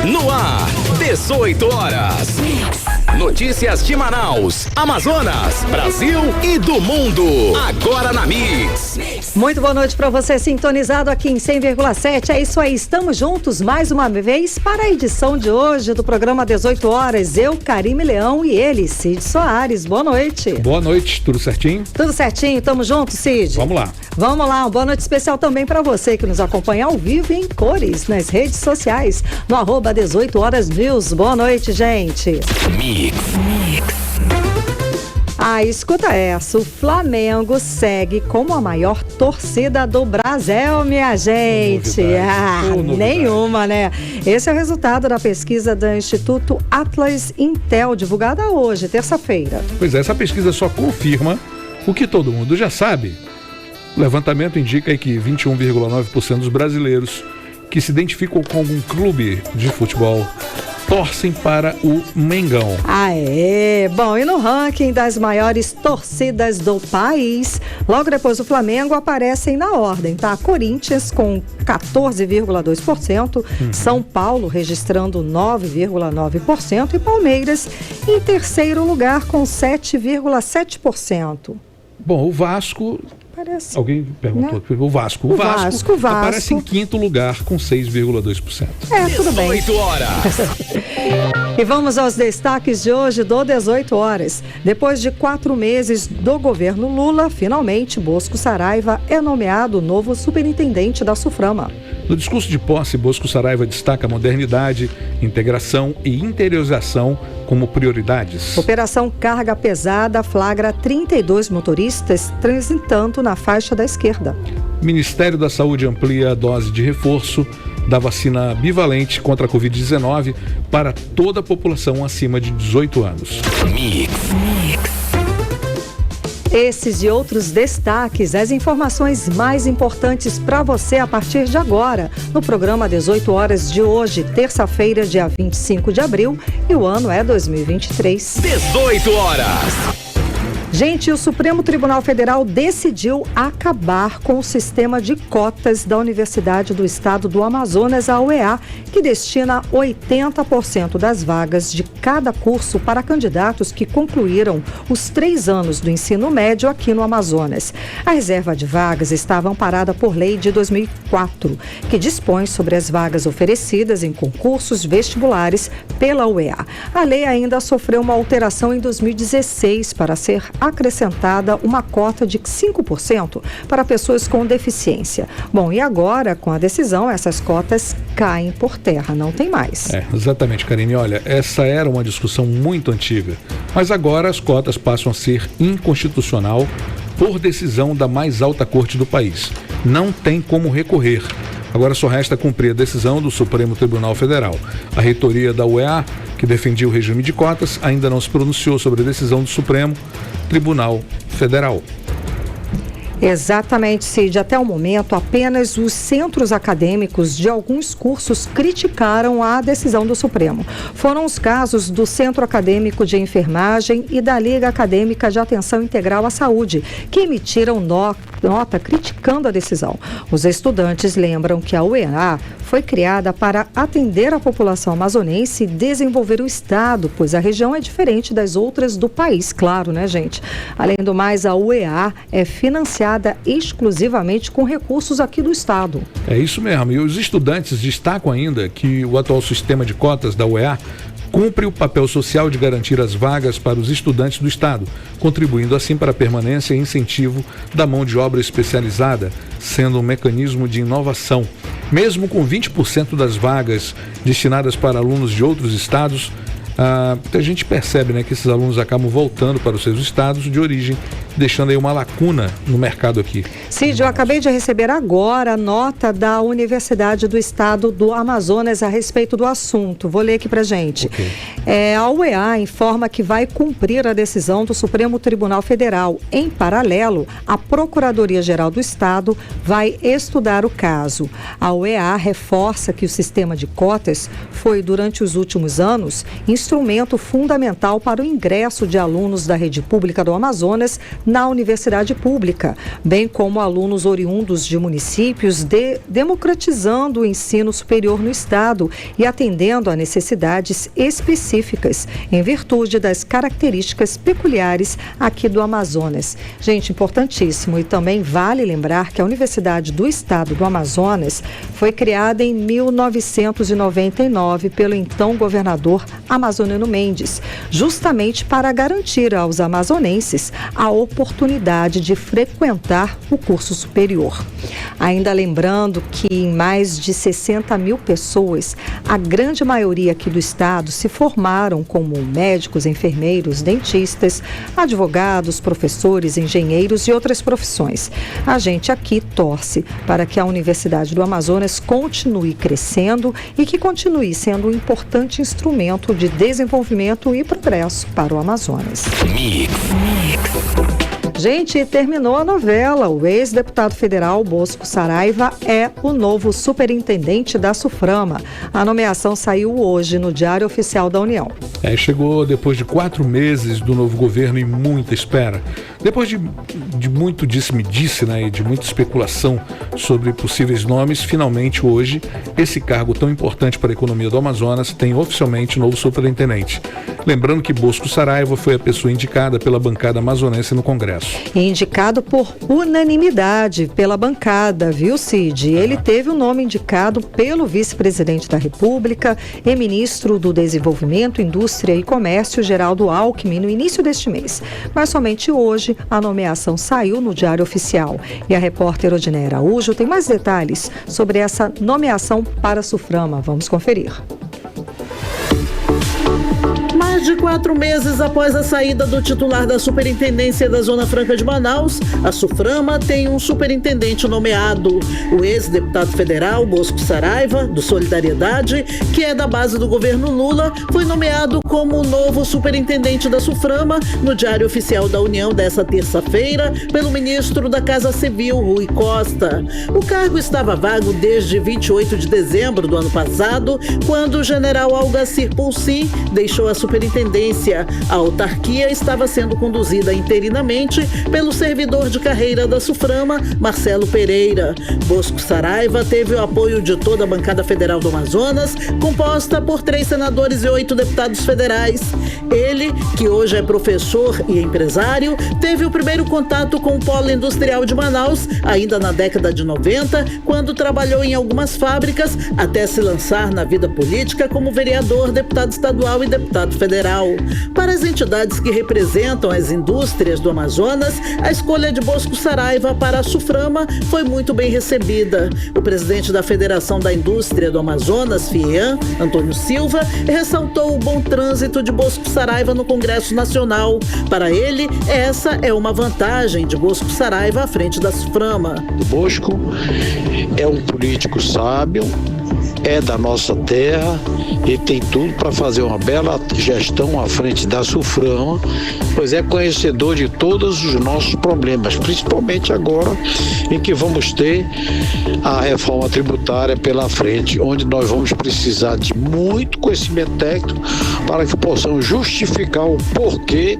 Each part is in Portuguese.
No ar, 18 horas. Notícias de Manaus, Amazonas, Brasil e do mundo. Agora na Mix. Muito boa noite para você sintonizado aqui em 100,7. É isso aí, estamos juntos mais uma vez para a edição de hoje do programa 18 horas. Eu, Karime Leão, e ele, Cid Soares. Boa noite. Boa noite, tudo certinho? Tudo certinho, tamo junto, Cid. Vamos lá. Vamos lá, uma boa noite especial também para você que nos acompanha ao vivo e em cores nas redes sociais, no @18 horas news. Boa noite, gente. Mix. Escuta essa, o Flamengo segue como a maior torcida do Brasil, minha gente. Nenhuma, né? Esse é o resultado da pesquisa do Instituto Atlas Intel, divulgada hoje, terça-feira. Pois é, essa pesquisa só confirma o que todo mundo já sabe. O levantamento indica aí que 21,9% dos brasileiros que se identificam com algum clube de futebol torcem para o Mengão. Bom, e no ranking das maiores torcidas do país, logo depois do Flamengo aparecem na ordem, tá? Corinthians com 14,2%, São Paulo registrando 9,9% e Palmeiras em terceiro lugar com 7,7%. Bom, o Vasco... Parece. Alguém perguntou. Né? O Vasco aparece em quinto lugar com 6,2%. Tudo bem. 18 horas. E vamos aos destaques de hoje do 18 horas. Depois de 4 meses do governo Lula, finalmente Bosco Saraiva é nomeado novo superintendente da SUFRAMA. No discurso de posse, Bosco Saraiva destaca modernidade, integração e interiorização como prioridades. Operação Carga Pesada flagra 32 motoristas transitando na faixa da esquerda. O Ministério da Saúde amplia a dose de reforço da vacina bivalente contra a Covid-19 para toda a população acima de 18 anos. Mix. Esses e outros destaques, as informações mais importantes para você a partir de agora, no programa 18 horas de hoje, terça-feira, dia 25 de abril, e o ano é 2023. 18 horas. Gente, o Supremo Tribunal Federal decidiu acabar com o sistema de cotas da Universidade do Estado do Amazonas, a UEA, que destina 80% das vagas de cada curso para candidatos que concluíram os 3 anos do ensino médio aqui no Amazonas. A reserva de vagas estava amparada por lei de 2004, que dispõe sobre as vagas oferecidas em concursos vestibulares pela UEA. A lei ainda sofreu uma alteração em 2016 para ser acrescentada uma cota de 5% para pessoas com deficiência. Bom, e agora, com a decisão, essas cotas caem por terra, não tem mais. Exatamente, Karine. Olha, essa era uma discussão muito antiga, mas agora as cotas passam a ser inconstitucional por decisão da mais alta corte do país. Não tem como recorrer. Agora só resta cumprir a decisão do Supremo Tribunal Federal. A reitoria da UEA, que defendia o regime de cotas, ainda não se pronunciou sobre a decisão do Supremo Tribunal Federal. Exatamente, Cid. Até o momento, apenas os centros acadêmicos de alguns cursos criticaram a decisão do Supremo. Foram os casos do Centro Acadêmico de Enfermagem e da Liga Acadêmica de Atenção Integral à Saúde, que emitiram nota criticando a decisão. Os estudantes lembram que a UEA foi criada para atender a população amazonense e desenvolver o estado, pois a região é diferente das outras do país, claro, né, gente? Além do mais, a UEA é financiada exclusivamente com recursos aqui do estado. É isso mesmo. E os estudantes destacam ainda que o atual sistema de cotas da UEA cumpre o papel social de garantir as vagas para os estudantes do estado, contribuindo assim para a permanência e incentivo da mão de obra especializada, sendo um mecanismo de inovação. Mesmo com 20% das vagas destinadas para alunos de outros estados, a gente percebe, né, que esses alunos acabam voltando para os seus estados de origem, deixando aí uma lacuna no mercado aqui. Cid, eu acabei de receber agora a nota da Universidade do Estado do Amazonas a respeito do assunto. Vou ler aqui pra gente. Okay. A UEA informa que vai cumprir a decisão do Supremo Tribunal Federal. Em paralelo, a Procuradoria-Geral do Estado vai estudar o caso. A UEA reforça que o sistema de cotas foi, durante os últimos anos, instrumentado instrumento fundamental para o ingresso de alunos da rede pública do Amazonas na universidade pública, bem como alunos oriundos de municípios, democratizando o ensino superior no estado e atendendo a necessidades específicas, em virtude das características peculiares aqui do Amazonas. Gente, importantíssimo, e também vale lembrar que a Universidade do Estado do Amazonas foi criada em 1999 pelo então governador Amazônio Mendes, justamente para garantir aos amazonenses a oportunidade de frequentar o curso superior. Ainda lembrando que em mais de 60 mil pessoas, a grande maioria aqui do estado se formaram como médicos, enfermeiros, dentistas, advogados, professores, engenheiros e outras profissões. A gente aqui torce para que a Universidade do Amazonas continue crescendo e que continue sendo um importante instrumento de desenvolvimento e progresso para o Amazonas. Gente, terminou a novela. O ex-deputado federal Bosco Saraiva é o novo superintendente da SUFRAMA. A nomeação saiu hoje no Diário Oficial da União. Chegou depois de 4 meses do novo governo e muita espera. Depois de muito disse-me-disse, né, e de muita especulação sobre possíveis nomes, finalmente hoje, esse cargo tão importante para a economia do Amazonas tem oficialmente novo superintendente. Lembrando que Bosco Saraiva foi a pessoa indicada pela bancada amazonense no Congresso. Indicado por unanimidade pela bancada, viu, Cid? Ele teve o nome indicado pelo vice-presidente da República e ministro do Desenvolvimento, Indústria e Comércio, Geraldo Alckmin, no início deste mês. Mas somente hoje a nomeação saiu no Diário Oficial. E a repórter Odiné Araújo tem mais detalhes sobre essa nomeação para a SUFRAMA. Vamos conferir. Mais de 4 meses após a saída do titular da Superintendência da Zona Franca de Manaus, a SUFRAMA tem um superintendente nomeado. O ex-deputado federal Bosco Saraiva, do Solidariedade, que é da base do governo Lula, foi nomeado como o novo superintendente da SUFRAMA no Diário Oficial da União desta terça-feira pelo ministro da Casa Civil, Rui Costa. O cargo estava vago desde 28 de dezembro do ano passado, quando o general Algacir Pulsim deixou a superintendência. A autarquia estava sendo conduzida interinamente pelo servidor de carreira da SUFRAMA, Marcelo Pereira. Bosco Saraiva teve o apoio de toda a bancada federal do Amazonas, composta por 3 senadores e 8 deputados federais. Ele, que hoje é professor e empresário, teve o primeiro contato com o polo industrial de Manaus, ainda na década de 90, quando trabalhou em algumas fábricas, até se lançar na vida política como vereador, deputado estadual e deputado federal. Para as entidades que representam as indústrias do Amazonas, a escolha de Bosco Saraiva para a SUFRAMA foi muito bem recebida. O presidente da Federação da Indústria do Amazonas, FIEAM, Antônio Silva, ressaltou o bom trânsito de Bosco Saraiva no Congresso Nacional. Para ele, essa é uma vantagem de Bosco Saraiva à frente da SUFRAMA. Bosco é um político sábio, é da nossa terra e tem tudo para fazer uma bela gestão à frente da SUFRAMA, pois é conhecedor de todos os nossos problemas, principalmente agora em que vamos ter a reforma tributária pela frente, onde nós vamos precisar de muito conhecimento técnico para que possamos justificar o porquê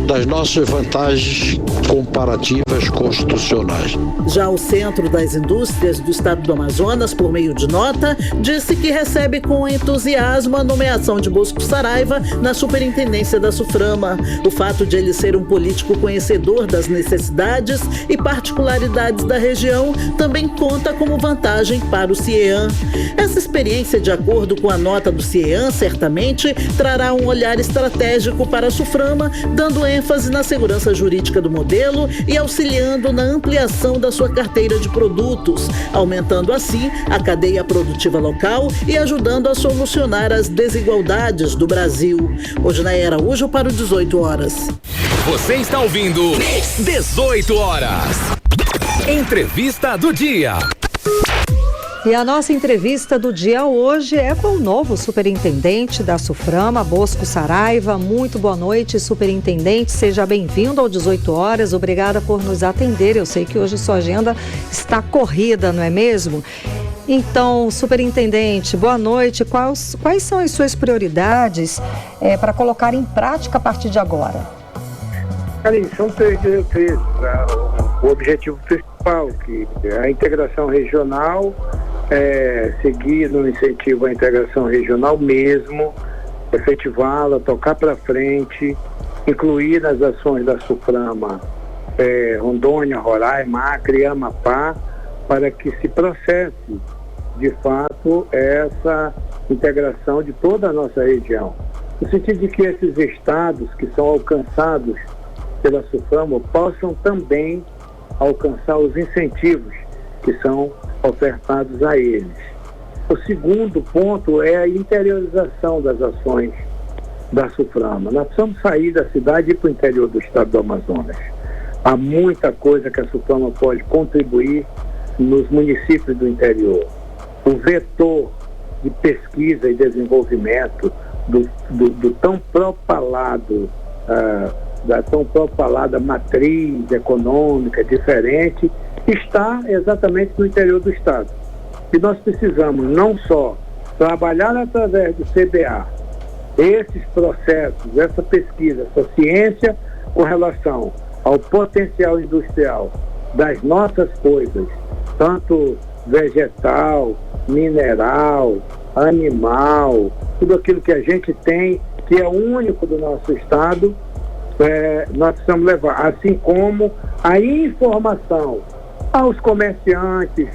das nossas vantagens comparativas constitucionais. Já o Centro das Indústrias do Estado do Amazonas, por meio de nota, disse que recebe com entusiasmo a nomeação de Bosco Saraiva na superintendência da SUFRAMA. O fato de ele ser um político conhecedor das necessidades e particularidades da região também conta como vantagem para o CIEAM. Essa experiência, de acordo com a nota do CIEAM, certamente trará um olhar estratégico para a SUFRAMA, dando ênfase na segurança jurídica do modelo e auxiliando na ampliação da sua carteira de produtos, aumentando assim a cadeia produtiva local e ajudando a solucionar as desigualdades do Brasil. Odiné Araújo para o 18 horas. Você está ouvindo 18 horas. Entrevista do dia. E a nossa entrevista do dia hoje é com o novo superintendente da SUFRAMA, Bosco Saraiva. Muito boa noite, superintendente. Seja bem-vindo ao 18 horas. Obrigada por nos atender. Eu sei que hoje sua agenda está corrida, não é mesmo? Então, superintendente, boa noite. Quais são as suas prioridades para colocar em prática a partir de agora? São três diretrizes. O objetivo principal, que é a integração regional, seguir no incentivo à integração regional mesmo, efetivá-la, tocar para frente, incluir nas ações da SUFRAMA Rondônia, Roraima, Acre e Amapá, para que se processe de fato essa integração de toda a nossa região. No sentido de que esses estados que são alcançados pela SUFRAMA possam também alcançar os incentivos que são ofertados a eles. O segundo ponto é a interiorização das ações da SUFRAMA. Nós precisamos sair da cidade e ir para o interior do estado do Amazonas. Há muita coisa que a SUFRAMA pode contribuir nos municípios do interior. O vetor de pesquisa e desenvolvimento do tão propalado, da tão propalada matriz econômica diferente, está exatamente no interior do estado. E nós precisamos não só trabalhar através do CBA esses processos, essa pesquisa, essa ciência com relação ao potencial industrial das nossas coisas, tanto vegetal, mineral, animal, tudo aquilo que a gente tem, que é único do nosso estado, nós precisamos levar, assim como a informação aos comerciantes,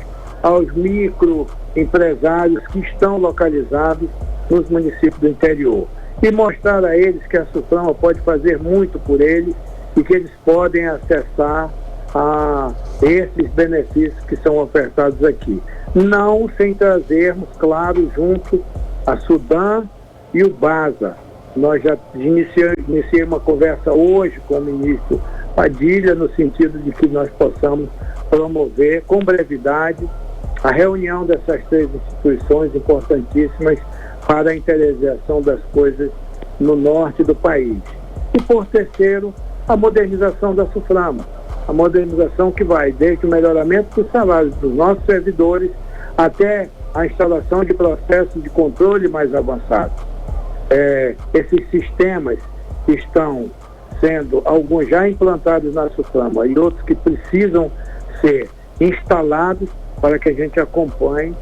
aos microempresários que estão localizados nos municípios do interior, e mostrar a eles que a SUFRAMA pode fazer muito por eles e que eles podem acessar a esses benefícios que são ofertados aqui. Não sem trazermos, claro, junto a Sudam e o BASA. Nós já iniciei uma conversa hoje com o ministro Padilha, no sentido de que nós possamos promover com brevidade a reunião dessas três instituições importantíssimas para a interiorização das coisas no norte do país. E por terceiro, a modernização da SUFRAMA. A modernização que vai desde o melhoramento dos salários dos nossos servidores até a instalação de processos de controle mais avançados. Esses sistemas que estão sendo, alguns já implantados na SUFRAMA e outros que precisam ser instalados para que a gente acompanhe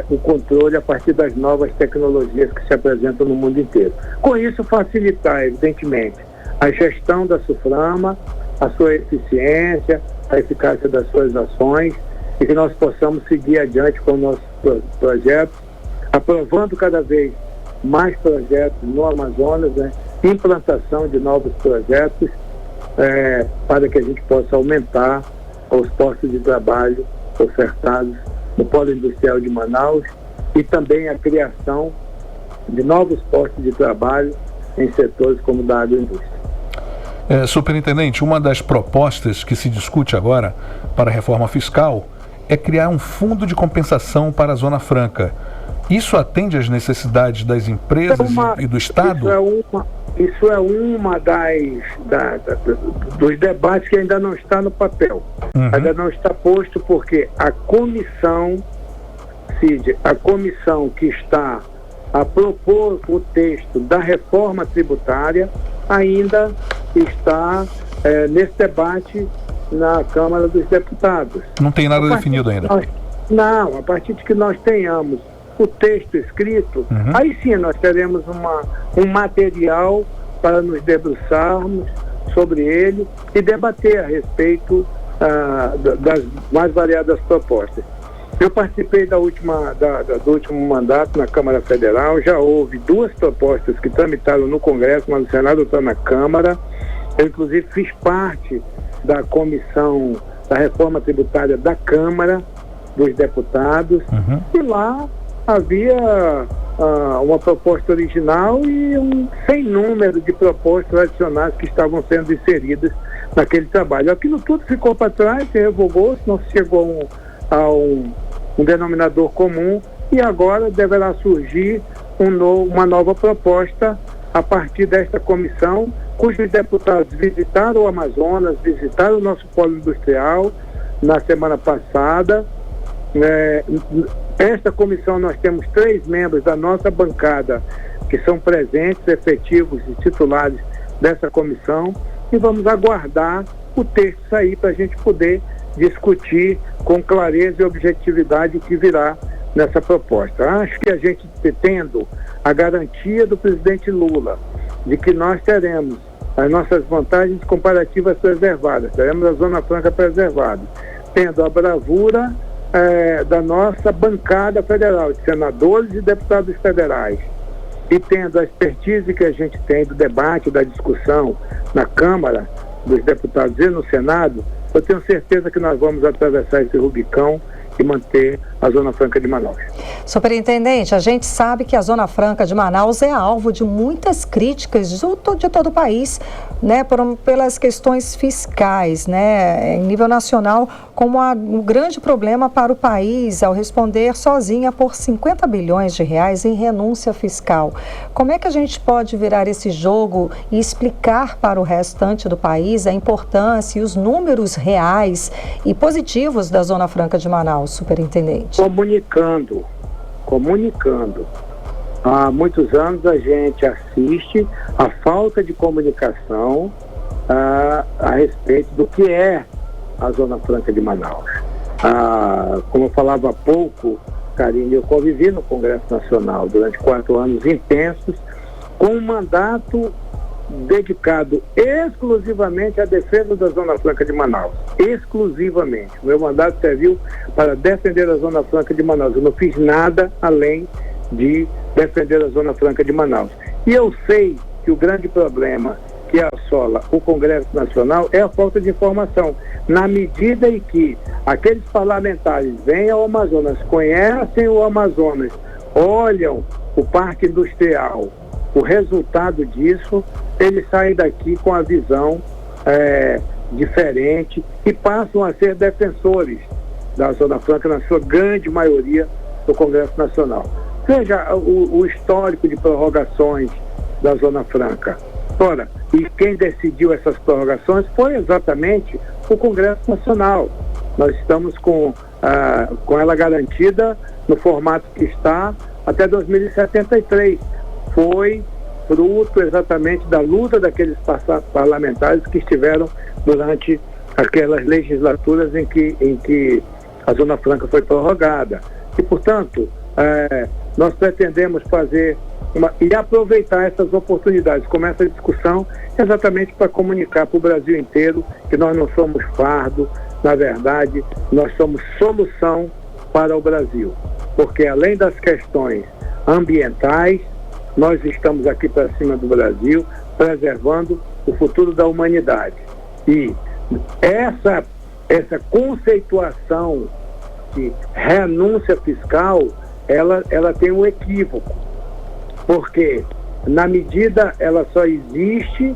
o controle a partir das novas tecnologias que se apresentam no mundo inteiro. Com isso, facilitar, evidentemente, a gestão da SUFRAMA, a sua eficiência, a eficácia das suas ações, e que nós possamos seguir adiante com nossos projetos, aprovando cada vez mais projetos no Amazonas, implantação de novos projetos, para que a gente possa aumentar os postos de trabalho ofertados no Polo Industrial de Manaus e também a criação de novos postos de trabalho em setores como da agroindústria. Superintendente, uma das propostas que se discute agora para a reforma fiscal é criar um fundo de compensação para a Zona Franca. Isso atende às necessidades das empresas e do Estado? Isso é uma dos debates que ainda não está no papel. Ainda não está posto porque a comissão, Cid, a comissão que está a propor o texto da reforma tributária ainda está nesse debate na Câmara dos Deputados. Não tem nada definido ainda? Não, a partir de que nós tenhamos o texto escrito, aí sim nós teremos um material para nos debruçarmos sobre ele e debater a respeito das mais variadas propostas. Eu participei do último mandato na Câmara Federal, já houve 2 propostas que tramitaram no Congresso, mas o Senado está na Câmara. Eu, inclusive, fiz parte da comissão da reforma tributária da Câmara dos Deputados, e lá havia uma proposta original e um sem número de propostas adicionais que estavam sendo inseridas naquele trabalho. Aquilo tudo ficou para trás, se revogou, não se chegou a um denominador comum, e agora deverá surgir uma nova proposta a partir desta comissão, cujos deputados visitaram o Amazonas, visitaram o nosso polo industrial na semana passada, Esta comissão, nós temos 3 membros da nossa bancada que são presentes, efetivos e titulares dessa comissão, e vamos aguardar o texto sair para a gente poder discutir com clareza e objetividade o que virá nessa proposta. Acho que a gente, tendo a garantia do presidente Lula de que nós teremos as nossas vantagens comparativas preservadas, teremos a Zona Franca preservada, tendo a bravura da nossa bancada federal, de senadores e deputados federais, e tendo a expertise que a gente tem do debate, da discussão na Câmara dos Deputados e no Senado, eu tenho certeza que nós vamos atravessar esse Rubicão e manter a Zona Franca de Manaus. Superintendente, a gente sabe que a Zona Franca de Manaus é alvo de muitas críticas de todo o país, né, pelas questões fiscais, né, em nível nacional, como um grande problema para o país ao responder sozinha por 50 bilhões de reais em renúncia fiscal. Como é que a gente pode virar esse jogo e explicar para o restante do país a importância e os números reais e positivos da Zona Franca de Manaus, superintendente? Comunicando. Há muitos anos a gente assiste a falta de comunicação a respeito do que é a Zona Franca de Manaus. Como eu falava há pouco, Karine, eu convivi no Congresso Nacional durante 4 anos intensos, com um mandato dedicado exclusivamente à defesa da Zona Franca de Manaus. Exclusivamente. O meu mandato serviu para defender a Zona Franca de Manaus. Eu não fiz nada além de defender a Zona Franca de Manaus. E eu sei que o grande problema que assola o Congresso Nacional é a falta de informação. Na medida em que aqueles parlamentares vêm ao Amazonas, conhecem o Amazonas, olham o Parque Industrial, o resultado disso, eles saem daqui com a visão diferente e passam a ser defensores da Zona Franca, na sua grande maioria, do Congresso Nacional. Veja o histórico de prorrogações da Zona Franca. Ora, e quem decidiu essas prorrogações foi exatamente o Congresso Nacional. Nós estamos com ela garantida no formato que está até 2073. Foi fruto exatamente da luta daqueles parlamentares que estiveram durante aquelas legislaturas em que a Zona Franca foi prorrogada. E, portanto, nós pretendemos fazer e aproveitar essas oportunidades, como essa discussão, exatamente para comunicar para o Brasil inteiro que nós não somos fardo, na verdade, nós somos solução para o Brasil. Porque além das questões ambientais, nós estamos aqui para cima do Brasil, preservando o futuro da humanidade. E essa conceituação de renúncia fiscal, ela tem um equívoco, porque na medida ela só existe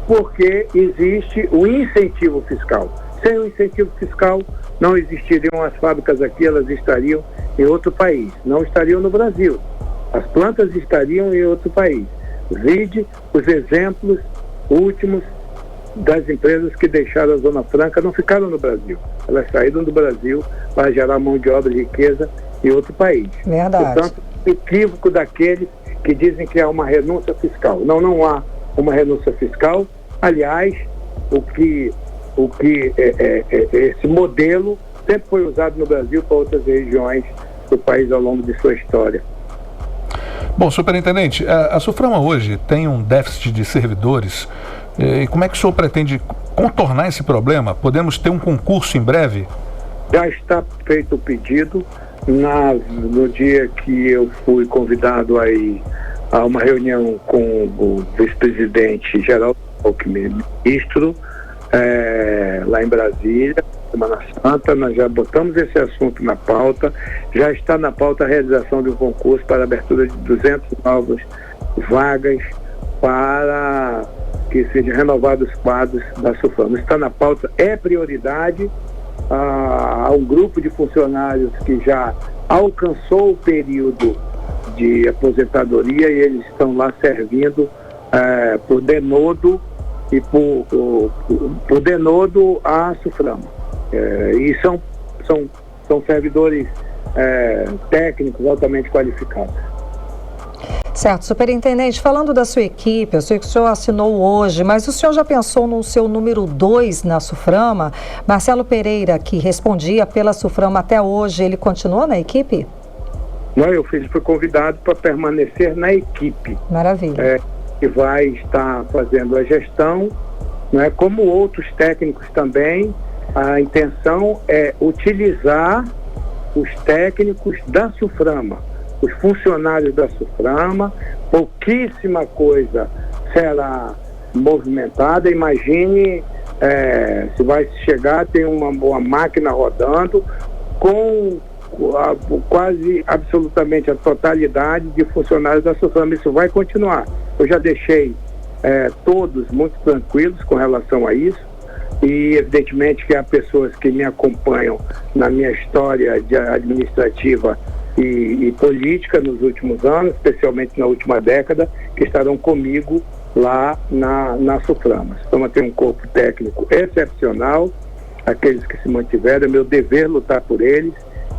porque existe o incentivo fiscal. Sem o incentivo fiscal não existiriam as fábricas aqui, elas estariam em outro país, não estariam no Brasil. As plantas estariam em outro país. Vide os exemplos últimos das empresas que deixaram a Zona Franca, não ficaram no Brasil. Elas saíram do Brasil para gerar mão de obra e riqueza em outro país. Verdade. Portanto, equívoco daqueles que dizem que há uma renúncia fiscal. Não há uma renúncia fiscal. Aliás, esse modelo sempre foi usado no Brasil para outras regiões do país ao longo de sua história. Bom, superintendente, a Suframa hoje tem um déficit de servidores. E como é que o senhor pretende contornar esse problema? Podemos ter um concurso em breve? Já está feito o pedido. No dia que eu fui convidado aí a uma reunião com o vice-presidente Geraldo Alckmin, ministro, lá em Brasília, Semana Santa, nós já botamos esse assunto na pauta. Já está na pauta a realização de um concurso para a abertura de 200 novas vagas para que sejam renovados os quadros da Suframa. Está na pauta, é prioridade. Há um grupo de funcionários que já alcançou o período de aposentadoria e eles estão lá servindo por denodo e por denodo à Suframa. E são servidores técnicos altamente qualificados. Certo, superintendente, falando da sua equipe, eu sei que o senhor assinou hoje, mas o senhor já pensou no seu número 2 na SUFRAMA? Marcelo Pereira, que respondia pela SUFRAMA até hoje, ele continua na equipe? Não, eu fui convidado para permanecer na equipe. Maravilha. Que vai estar fazendo a gestão, né, como outros técnicos também. A intenção é utilizar os técnicos da SUFRAMA, os funcionários da SUFRAMA. Pouquíssima coisa será movimentada. Imagine se vai chegar, tem uma máquina rodando com quase absolutamente a totalidade de funcionários da SUFRAMA. Isso vai continuar. Eu já deixei todos muito tranquilos com relação a isso, e evidentemente que há pessoas que me acompanham na minha história administrativa e política nos últimos anos, especialmente na última década, que estarão comigo lá na SUFRAMA. A SUFRAMA tem um corpo técnico excepcional, aqueles que se mantiveram, é meu dever lutar por eles,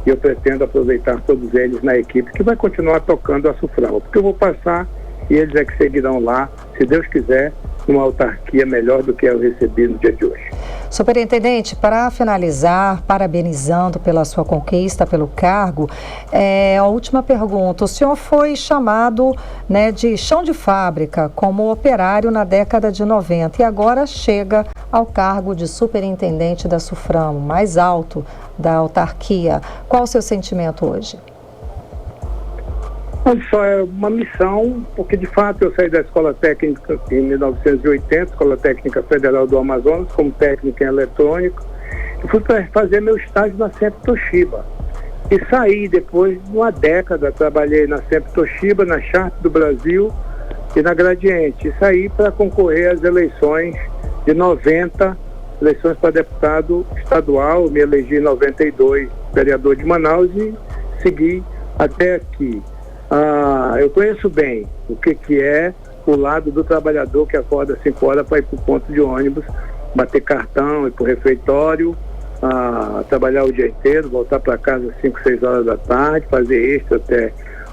e eu pretendo aproveitar todos eles na equipe que vai continuar tocando a SUFRAMA, porque eu vou passar e eles é que seguirão lá, se Deus quiser, numa autarquia melhor do que eu recebi no dia de hoje. Superintendente, para finalizar, parabenizando pela sua conquista, pelo cargo, a última pergunta. O senhor foi chamado, né, de chão de fábrica como operário na década de 90 e agora chega ao cargo de superintendente da SUFRAMA, mais alto da autarquia. Qual o seu sentimento hoje? Só é uma missão, porque de fato eu saí da Escola Técnica em 1980, Escola Técnica Federal do Amazonas, como técnico em eletrônico, e fui para fazer meu estágio na Sempre Toshiba. E saí depois de uma década, trabalhei na Sempre Toshiba, na Sharp do Brasil e na Gradiente. E saí para concorrer às eleições de 90, eleições para deputado estadual, me elegi em 92, vereador de Manaus, e segui até aqui. Eu conheço bem o que é o lado do trabalhador que acorda às 5 horas para ir para o ponto de ônibus, bater cartão, ir para o refeitório, trabalhar o dia inteiro, voltar para casa às 5, 6 horas da tarde, fazer extra até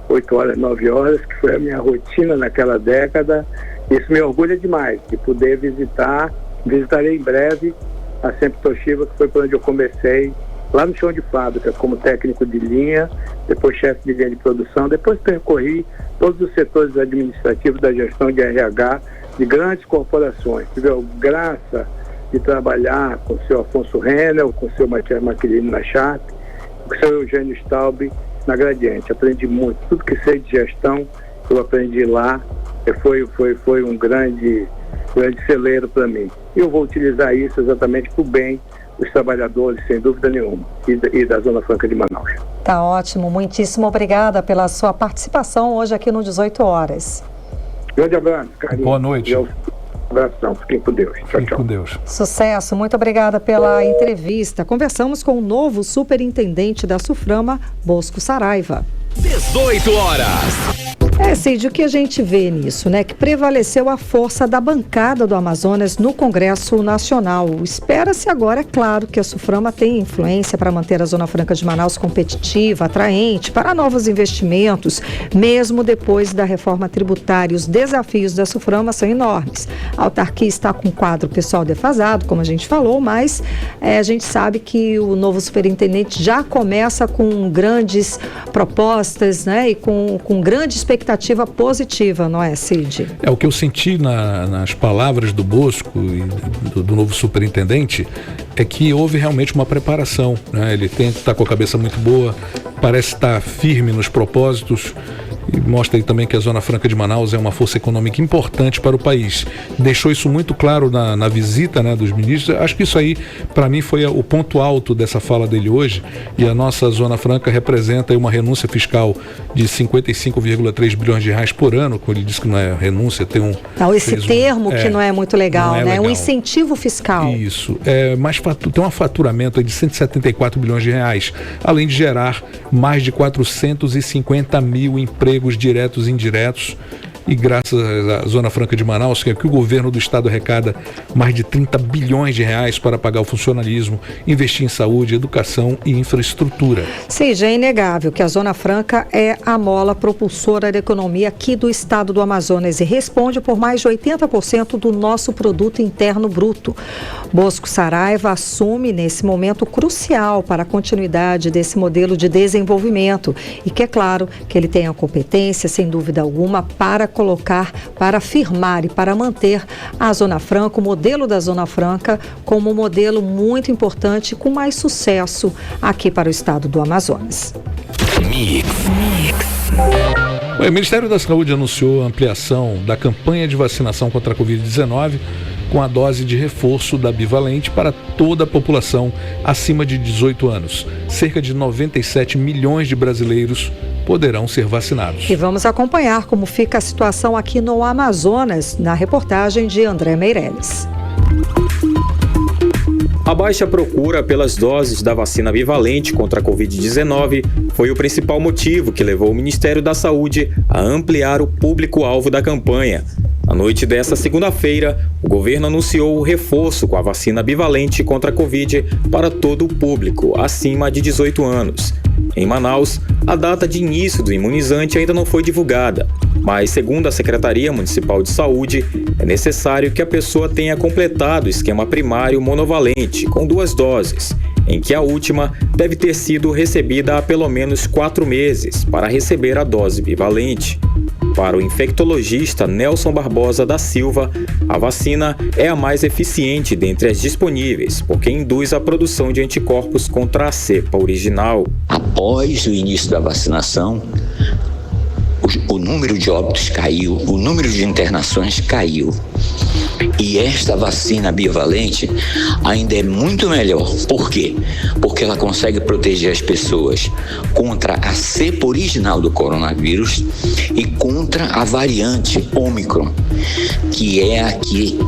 8 horas, 9 horas, que foi a minha rotina naquela década. Isso me orgulha demais, de poder visitarei em breve a Sempre Toshiba, que foi por onde eu comecei, lá no chão de fábrica, como técnico de linha, depois chefe de linha de produção, depois percorri todos os setores administrativos da gestão de RH de grandes corporações. Tive a graça de trabalhar com o seu Afonso Renel, com o seu Matias Maquilini na Sharp, com o seu Eugênio Staub na Gradiente. Aprendi muito, tudo que sei de gestão eu aprendi lá, foi um grande celeiro para mim. Eu vou utilizar isso exatamente para o bem dos trabalhadores, sem dúvida nenhuma, e da Zona Franca de Manaus. Tá ótimo, muitíssimo obrigada pela sua participação hoje aqui no 18 horas. Grande abraço, carinho. Boa noite. Abração, fiquem com Deus. Tchau, Fiquem tchau. com Deus. Sucesso, muito obrigada pela entrevista. Conversamos com o novo superintendente da SUFRAMA, Bosco Saraiva. 18 horas. Cid, o que a gente vê nisso, né? Que prevaleceu a força da bancada do Amazonas no Congresso Nacional. Espera-se agora, é claro, que a SUFRAMA tenha influência para manter a Zona Franca de Manaus competitiva, atraente, para novos investimentos, mesmo depois da reforma tributária. Os desafios da SUFRAMA são enormes. A autarquia está com um quadro pessoal defasado, como a gente falou, mas a gente sabe que o novo superintendente já começa com grandes propostas, né? E com grande expectativa positiva, não é, Cid? O que eu senti nas palavras do Bosco e do novo superintendente é que houve realmente uma preparação, né? Ele está com a cabeça muito boa, parece estar firme nos propósitos e mostra aí também que a Zona Franca de Manaus é uma força econômica importante para o país. Deixou isso muito claro na visita, né, dos ministros. Acho que isso aí, para mim, foi o ponto alto dessa fala dele hoje, e a nossa Zona Franca representa aí uma renúncia fiscal de 55,3 bilhões de reais por ano, como ele disse que não é renúncia, tem um... Esse termo que não é muito legal, né? Legal. Um incentivo fiscal. Isso. Tem um faturamento aí de 174 bilhões de reais, além de gerar mais de 450 mil empregos diretos e indiretos. e graças à Zona Franca de Manaus, que o governo do estado arrecada mais de 30 bilhões de reais para pagar o funcionalismo, investir em saúde, educação e infraestrutura. Sim, já é inegável que a Zona Franca é a mola propulsora da economia aqui do estado do Amazonas e responde por mais de 80% do nosso produto interno bruto. Bosco Saraiva assume nesse momento crucial para a continuidade desse modelo de desenvolvimento e que é claro que ele tem a competência, sem dúvida alguma, para colocar, para afirmar e para manter a Zona Franca, o modelo da Zona Franca, como um modelo muito importante com mais sucesso aqui para o estado do Amazonas. O Ministério da Saúde anunciou a ampliação da campanha de vacinação contra a Covid-19 com a dose de reforço da bivalente para toda a população acima de 18 anos. Cerca de 97 milhões de brasileiros poderão ser vacinados. E vamos acompanhar como fica a situação aqui no Amazonas, na reportagem de André Meirelles. A baixa procura pelas doses da vacina bivalente contra a Covid-19 foi o principal motivo que levou o Ministério da Saúde a ampliar o público-alvo da campanha. Na noite desta segunda-feira, o governo anunciou o reforço com a vacina bivalente contra a Covid para todo o público acima de 18 anos. Em Manaus, a data de início do imunizante ainda não foi divulgada, mas, segundo a Secretaria Municipal de Saúde, é necessário que a pessoa tenha completado o esquema primário monovalente com 2 doses, em que a última deve ter sido recebida há pelo menos 4 meses para receber a dose bivalente. Para o infectologista Nelson Barbosa da Silva, a vacina é a mais eficiente dentre as disponíveis, porque induz a produção de anticorpos contra a cepa original. Após o início da vacinação, o número de óbitos caiu, o número de internações caiu. E esta vacina bivalente ainda é muito melhor. Por quê? Porque ela consegue proteger as pessoas contra a cepa original do coronavírus e contra a variante Ômicron, que é a que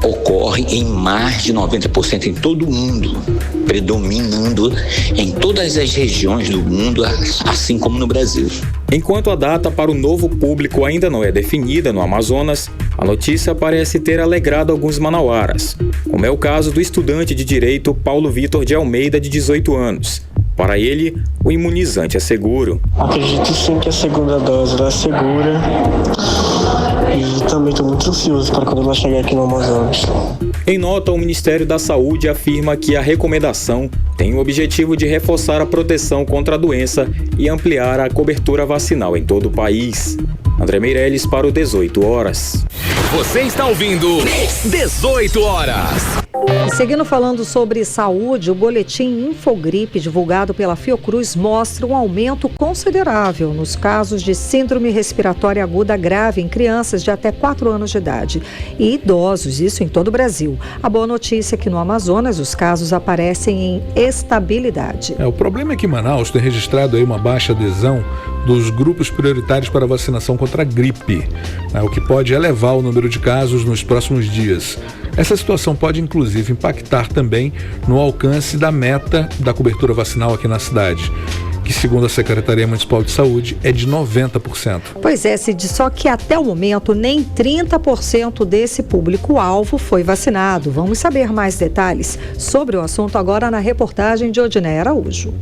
ocorre em mais de 90% em todo o mundo, predominando em todas as regiões do mundo, assim como no Brasil. Enquanto a data para o novo público ainda não é definida no Amazonas, a notícia parece ter alegrado alguns manauaras, como é o caso do estudante de Direito Paulo Vitor de Almeida, de 18 anos. Para ele, o imunizante é seguro. Acredito sim que a segunda dose é segura e também estou muito ansioso para quando ela chegar aqui no Amazonas. Em nota, o Ministério da Saúde afirma que a recomendação tem o objetivo de reforçar a proteção contra a doença e ampliar a cobertura vacinal em todo o país. André Meirelles para o 18 Horas. Você está ouvindo 18 Horas. E seguindo falando sobre saúde, o boletim Infogripe divulgado pela Fiocruz mostra um aumento considerável nos casos de síndrome respiratória aguda grave em crianças de até 4 anos de idade e idosos, isso em todo o Brasil. A boa notícia é que no Amazonas os casos aparecem em estabilidade. O problema é que Manaus tem registrado aí uma baixa adesão dos grupos prioritários para vacinação contra a gripe, o que pode elevar o número de casos nos próximos dias. Essa situação pode, inclusive, impactar também no alcance da meta da cobertura vacinal aqui na cidade, que, segundo a Secretaria Municipal de Saúde, é de 90%. Pois é, Cid, só que até o momento nem 30% desse público-alvo foi vacinado. Vamos saber mais detalhes sobre o assunto agora na reportagem de Odiné Araújo.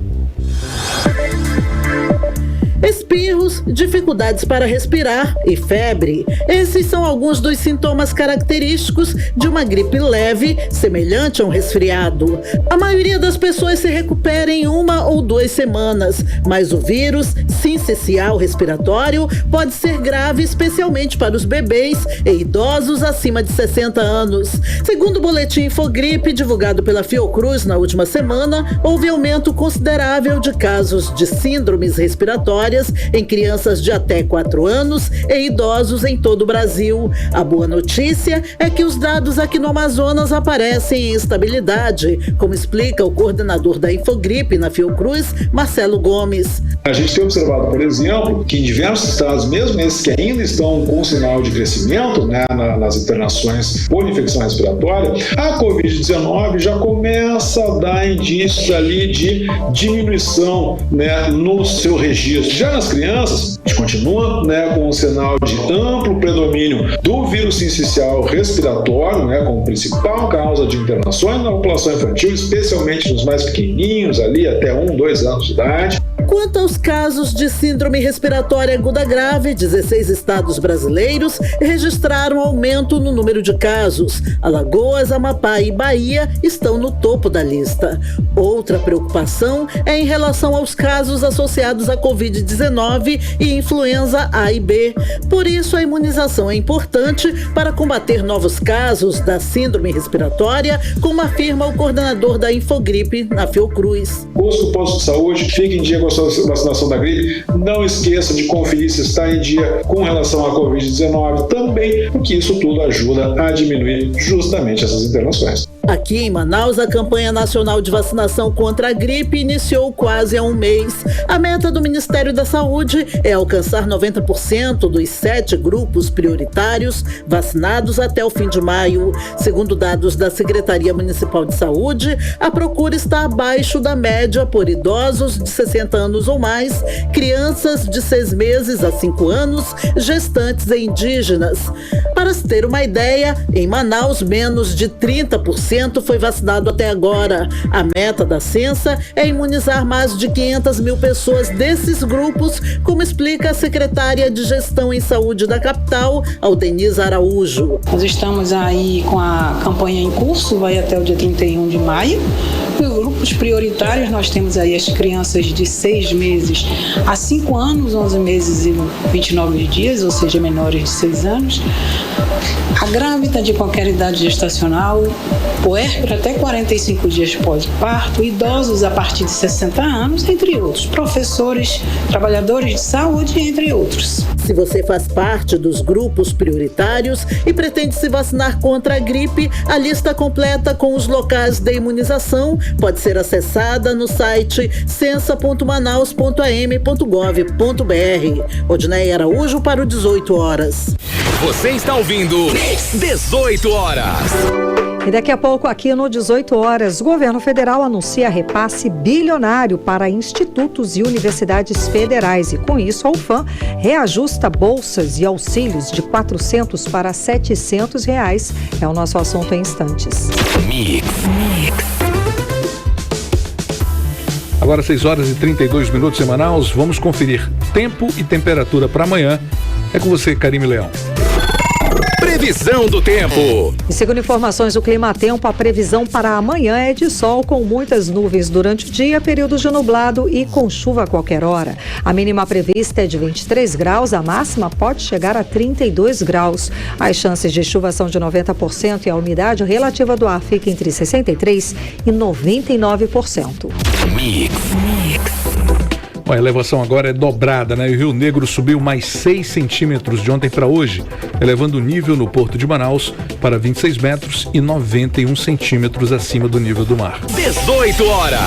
Espirros, dificuldades para respirar e febre. Esses são alguns dos sintomas característicos de uma gripe leve, semelhante a um resfriado. A maioria das pessoas se recupera em 1 ou 2 semanas, mas o vírus sincicial respiratório pode ser grave, especialmente para os bebês e idosos acima de 60 anos. Segundo o boletim Infogripe, divulgado pela Fiocruz na última semana, houve aumento considerável de casos de síndromes respiratórias em crianças de até 4 anos e idosos em todo o Brasil. A boa notícia é que os dados aqui no Amazonas aparecem em estabilidade, como explica o coordenador da Infogripe na Fiocruz, Marcelo Gomes. A gente tem observado, por exemplo, que em diversos estados, mesmo esses que ainda estão com sinal de crescimento, nas internações por infecção respiratória, a Covid-19 já começa a dar indícios ali de diminuição, no seu registro. Já nas crianças, a gente continua, né, com um sinal de amplo predomínio do vírus sincicial respiratório, né, como principal causa de internações na população infantil, especialmente nos mais pequenininhos, ali até 1, 2 anos de idade. Quanto aos casos de síndrome respiratória aguda grave, 16 estados brasileiros registraram aumento no número de casos. Alagoas, Amapá e Bahia estão no topo da lista. Outra preocupação é em relação aos casos associados à Covid-19 e influenza A e B. Por isso, a imunização é importante para combater novos casos da síndrome respiratória, como afirma o coordenador da Infogripe na Fiocruz. Busque o posto de saúde, fique em dia com a sua vacinação da gripe. Não esqueça de conferir se está em dia com relação à Covid-19 também, porque isso tudo ajuda a diminuir justamente essas internações. Aqui em Manaus, a campanha nacional de vacinação contra a gripe iniciou quase há um mês. A meta do Ministério da Saúde é alcançar 90% dos 7 grupos prioritários vacinados até o fim de maio. Segundo dados da Secretaria Municipal de Saúde, a procura está abaixo da média por idosos de 60 anos ou mais, crianças de 6 meses a 5 anos, gestantes e indígenas. Para se ter uma ideia, em Manaus, menos de 30% foi vacinado até agora. A meta da Censa é imunizar mais de 500 mil pessoas desses grupos, como explica a secretária de Gestão em Saúde da capital, Aldenise Araújo. Nós estamos aí com a campanha em curso, vai até o dia 31 de maio. Os grupos prioritários, nós temos aí as crianças de 6 meses a 5 anos, 11 meses e 29 dias, ou seja, menores de 6 anos. A grávida de qualquer idade gestacional, puérpera até 45 dias pós-parto, idosos a partir de 60 anos, entre outros, professores, trabalhadores de saúde, entre outros. Se você faz parte dos grupos prioritários e pretende se vacinar contra a gripe, a lista completa com os locais de imunização pode ser acessada no site censa.manaus.am.gov.br. Odneia Araújo para o 18 horas. Você está ouvindo 18 horas. E daqui a pouco, aqui no 18 horas, o governo federal anuncia repasse bilionário para institutos e universidades federais. E com isso, a UFAM reajusta bolsas e auxílios de R$400 para R$700. É o nosso assunto em instantes. Mix. Agora 6 horas e 32 minutos em Manaus. Vamos conferir tempo e temperatura para amanhã. É com você, Karime Leão. Previsão do tempo. E segundo informações do Climatempo, a previsão para amanhã é de sol com muitas nuvens durante o dia, períodos de nublado e com chuva a qualquer hora. A mínima prevista é de 23 graus, a máxima pode chegar a 32 graus. As chances de chuva são de 90% e a umidade relativa do ar fica entre 63% e 99%. Mix. A elevação agora é dobrada, né? O Rio Negro subiu mais 6 centímetros de ontem para hoje, elevando o nível no Porto de Manaus para 26 metros e 91 centímetros acima do nível do mar. 18 horas.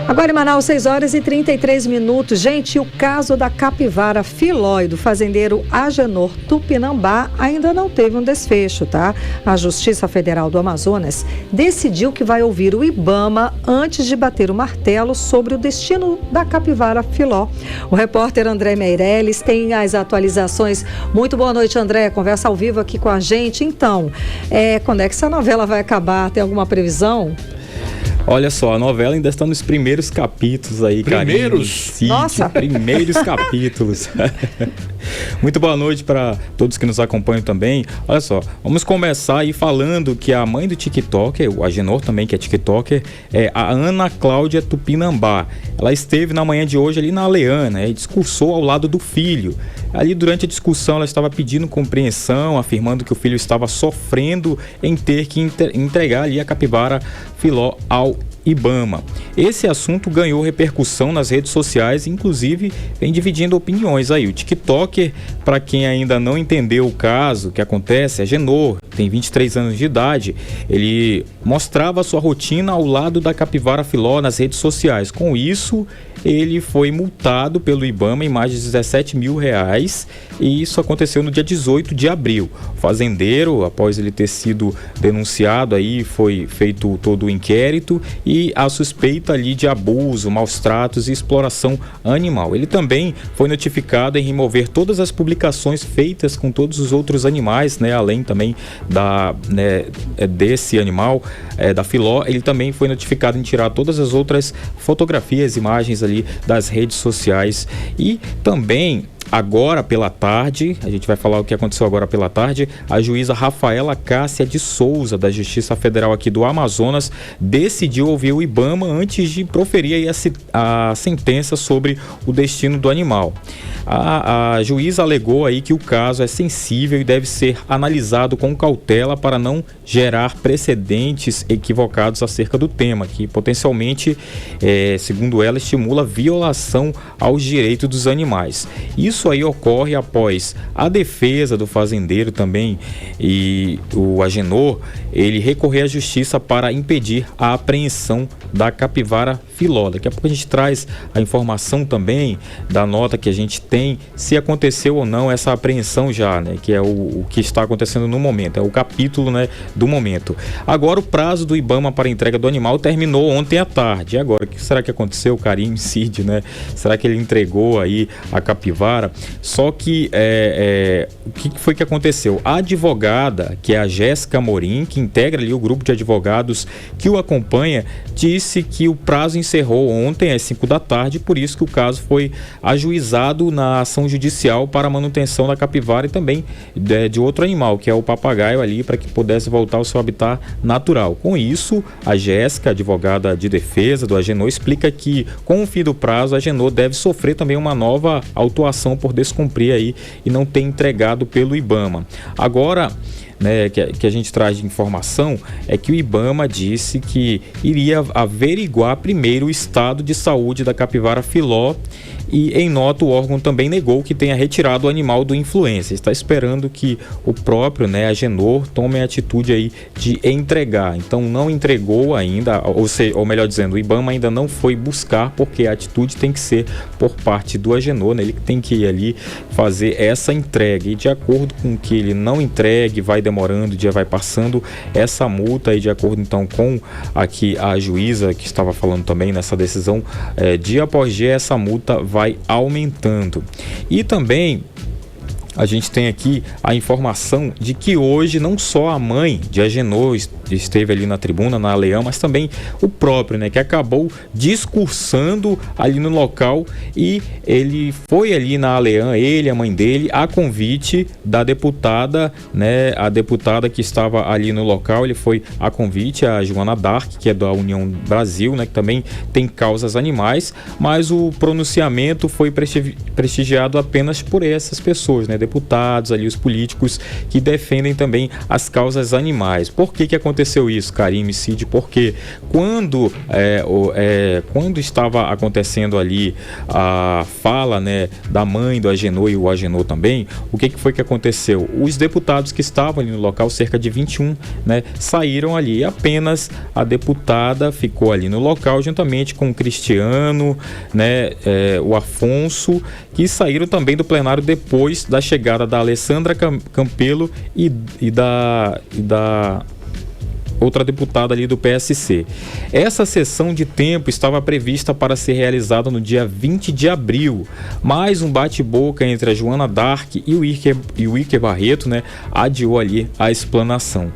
Agora em Manaus, 6 horas e 33 minutos. Gente, o caso da capivara filó e do fazendeiro Agenor Tupinambá ainda não teve um desfecho, tá? A Justiça Federal do Amazonas decidiu que vai ouvir o IBAMA antes de bater o martelo sobre o destino da capivara filó. O repórter André Meirelles tem as atualizações. Muito boa noite, André. Conversa ao vivo aqui com a gente. Então, quando é que essa novela vai acabar? Tem alguma previsão? Olha só, a novela ainda está nos primeiros capítulos aí, Primeiros? Sim, nossa! Primeiros capítulos. Muito boa noite para todos que nos acompanham também. Olha só, vamos começar aí falando que a mãe do TikToker, o Agenor também, que é TikToker, é a Ana Cláudia Tupinambá. Ela esteve na manhã de hoje ali na Aleana e discursou ao lado do filho. Ali durante a discussão ela estava pedindo compreensão, afirmando que o filho estava sofrendo em ter que entregar ali a capivara filó ao IBAMA. Esse assunto ganhou repercussão nas redes sociais, inclusive vem dividindo opiniões aí. O TikToker, para quem ainda não entendeu o caso, que acontece, Agenor, tem 23 anos de idade, ele mostrava sua rotina ao lado da capivara filó nas redes sociais. Com isso, ele foi multado pelo IBAMA em mais de R$17 mil, e isso aconteceu no dia 18 de abril. O fazendeiro, após ele ter sido denunciado, aí foi feito todo o inquérito e a suspeita ali de abuso, maus tratos e exploração animal. Ele também foi notificado em remover todas as publicações feitas com todos os outros animais, né, além também desse animal, da filó. Ele também foi notificado em tirar todas as outras fotografias, imagens ali das redes sociais. E também agora pela tarde, a gente vai falar o que aconteceu agora pela tarde, a juíza Rafaela Cássia de Souza, da Justiça Federal aqui do Amazonas, decidiu ouvir o IBAMA antes de proferir aí a sentença sobre o destino do animal. A juíza alegou aí que o caso é sensível e deve ser analisado com cautela para não gerar precedentes equivocados acerca do tema, que potencialmente, segundo ela, estimula violação aos direitos dos animais. Isso aí ocorre após a defesa do fazendeiro também e o Agenor, ele recorrer à justiça para impedir a apreensão da capivara filó. Daqui a pouco a gente traz a informação também da nota que a gente tem, se aconteceu ou não essa apreensão já, né, que é o que está acontecendo no momento, é o capítulo, né, do momento. Agora o prazo do IBAMA para a entrega do animal terminou ontem à tarde. E agora, o que será que aconteceu? Karim Cid, né? Será que ele entregou aí a capivara? Só que o que foi que aconteceu? A advogada, que é a Jéssica Morim, que integra ali o grupo de advogados que o acompanha, disse que o prazo encerrou ontem às 5 da tarde, por isso que o caso foi ajuizado na ação judicial para a manutenção da capivara e também de outro animal, que é o papagaio ali, para que pudesse voltar ao seu habitat natural. Com isso, a Jéssica, advogada de defesa do Agenor, explica que com o fim do prazo, a Agenor deve sofrer também uma nova autuação por descumprir aí e não ter entregado pelo IBAMA. Agora, né, que a gente traz de informação é que o IBAMA disse que iria averiguar primeiro o estado de saúde da capivara filó e, em nota, o órgão também negou que tenha retirado o animal do influencer. Está esperando que o próprio, né, Agenor, tome a atitude aí de entregar. Então não entregou ainda, ou melhor dizendo, o IBAMA ainda não foi buscar, porque a atitude tem que ser por parte do Agenor, né? Ele tem que ir ali fazer essa entrega. E de acordo com que ele não entregue, vai demorando, o dia vai passando, essa multa aí, de acordo então com aqui a juíza que estava falando também nessa decisão, dia após dia essa multa vai aumentando. E também a gente tem aqui a informação de que hoje não só a mãe de Agenor esteve ali na tribuna, na Leão, mas também o próprio, né, que acabou discursando ali no local, e ele foi ali na Leão, ele, a mãe dele, a convite da deputada, né, a deputada que estava ali no local, ele foi a convite, a Joana Dark, que é da União Brasil, né, que também tem causas animais, mas o pronunciamento foi prestigiado apenas por essas pessoas, né, deputados ali, os políticos que defendem também as causas animais. Por que aconteceu isso, Karim Cid? Porque quando estava acontecendo ali a fala, né, da mãe do Agenor e o Agenor também, o que foi que aconteceu? Os deputados que estavam ali no local, cerca de 21, né, saíram ali, e apenas a deputada ficou ali no local juntamente com o Cristiano, né, o Afonso, que saíram também do plenário depois da chegada da Alessandra Campelo e da outra deputada ali do PSC. Essa sessão de tempo estava prevista para ser realizada no dia 20 de abril, mas um bate-boca entre a Joana Dark e o Iker Barreto, né, adiou ali a explanação.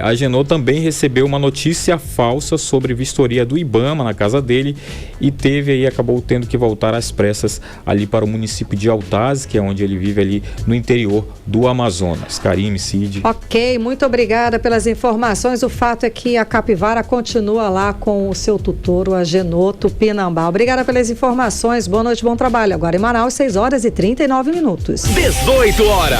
A Agenor também recebeu uma notícia falsa sobre vistoria do IBAMA na casa dele e acabou tendo que voltar às pressas ali para o município de Altaz, que é onde ele vive ali no interior do Amazonas. Karim Cid. Ok, muito obrigada pelas informações. O fato é que a capivara continua lá com o seu tutor, o Agenor Tupinambá. Obrigada pelas informações. Boa noite, bom trabalho. Agora em Manaus, 6 horas e 39 minutos. 18 horas.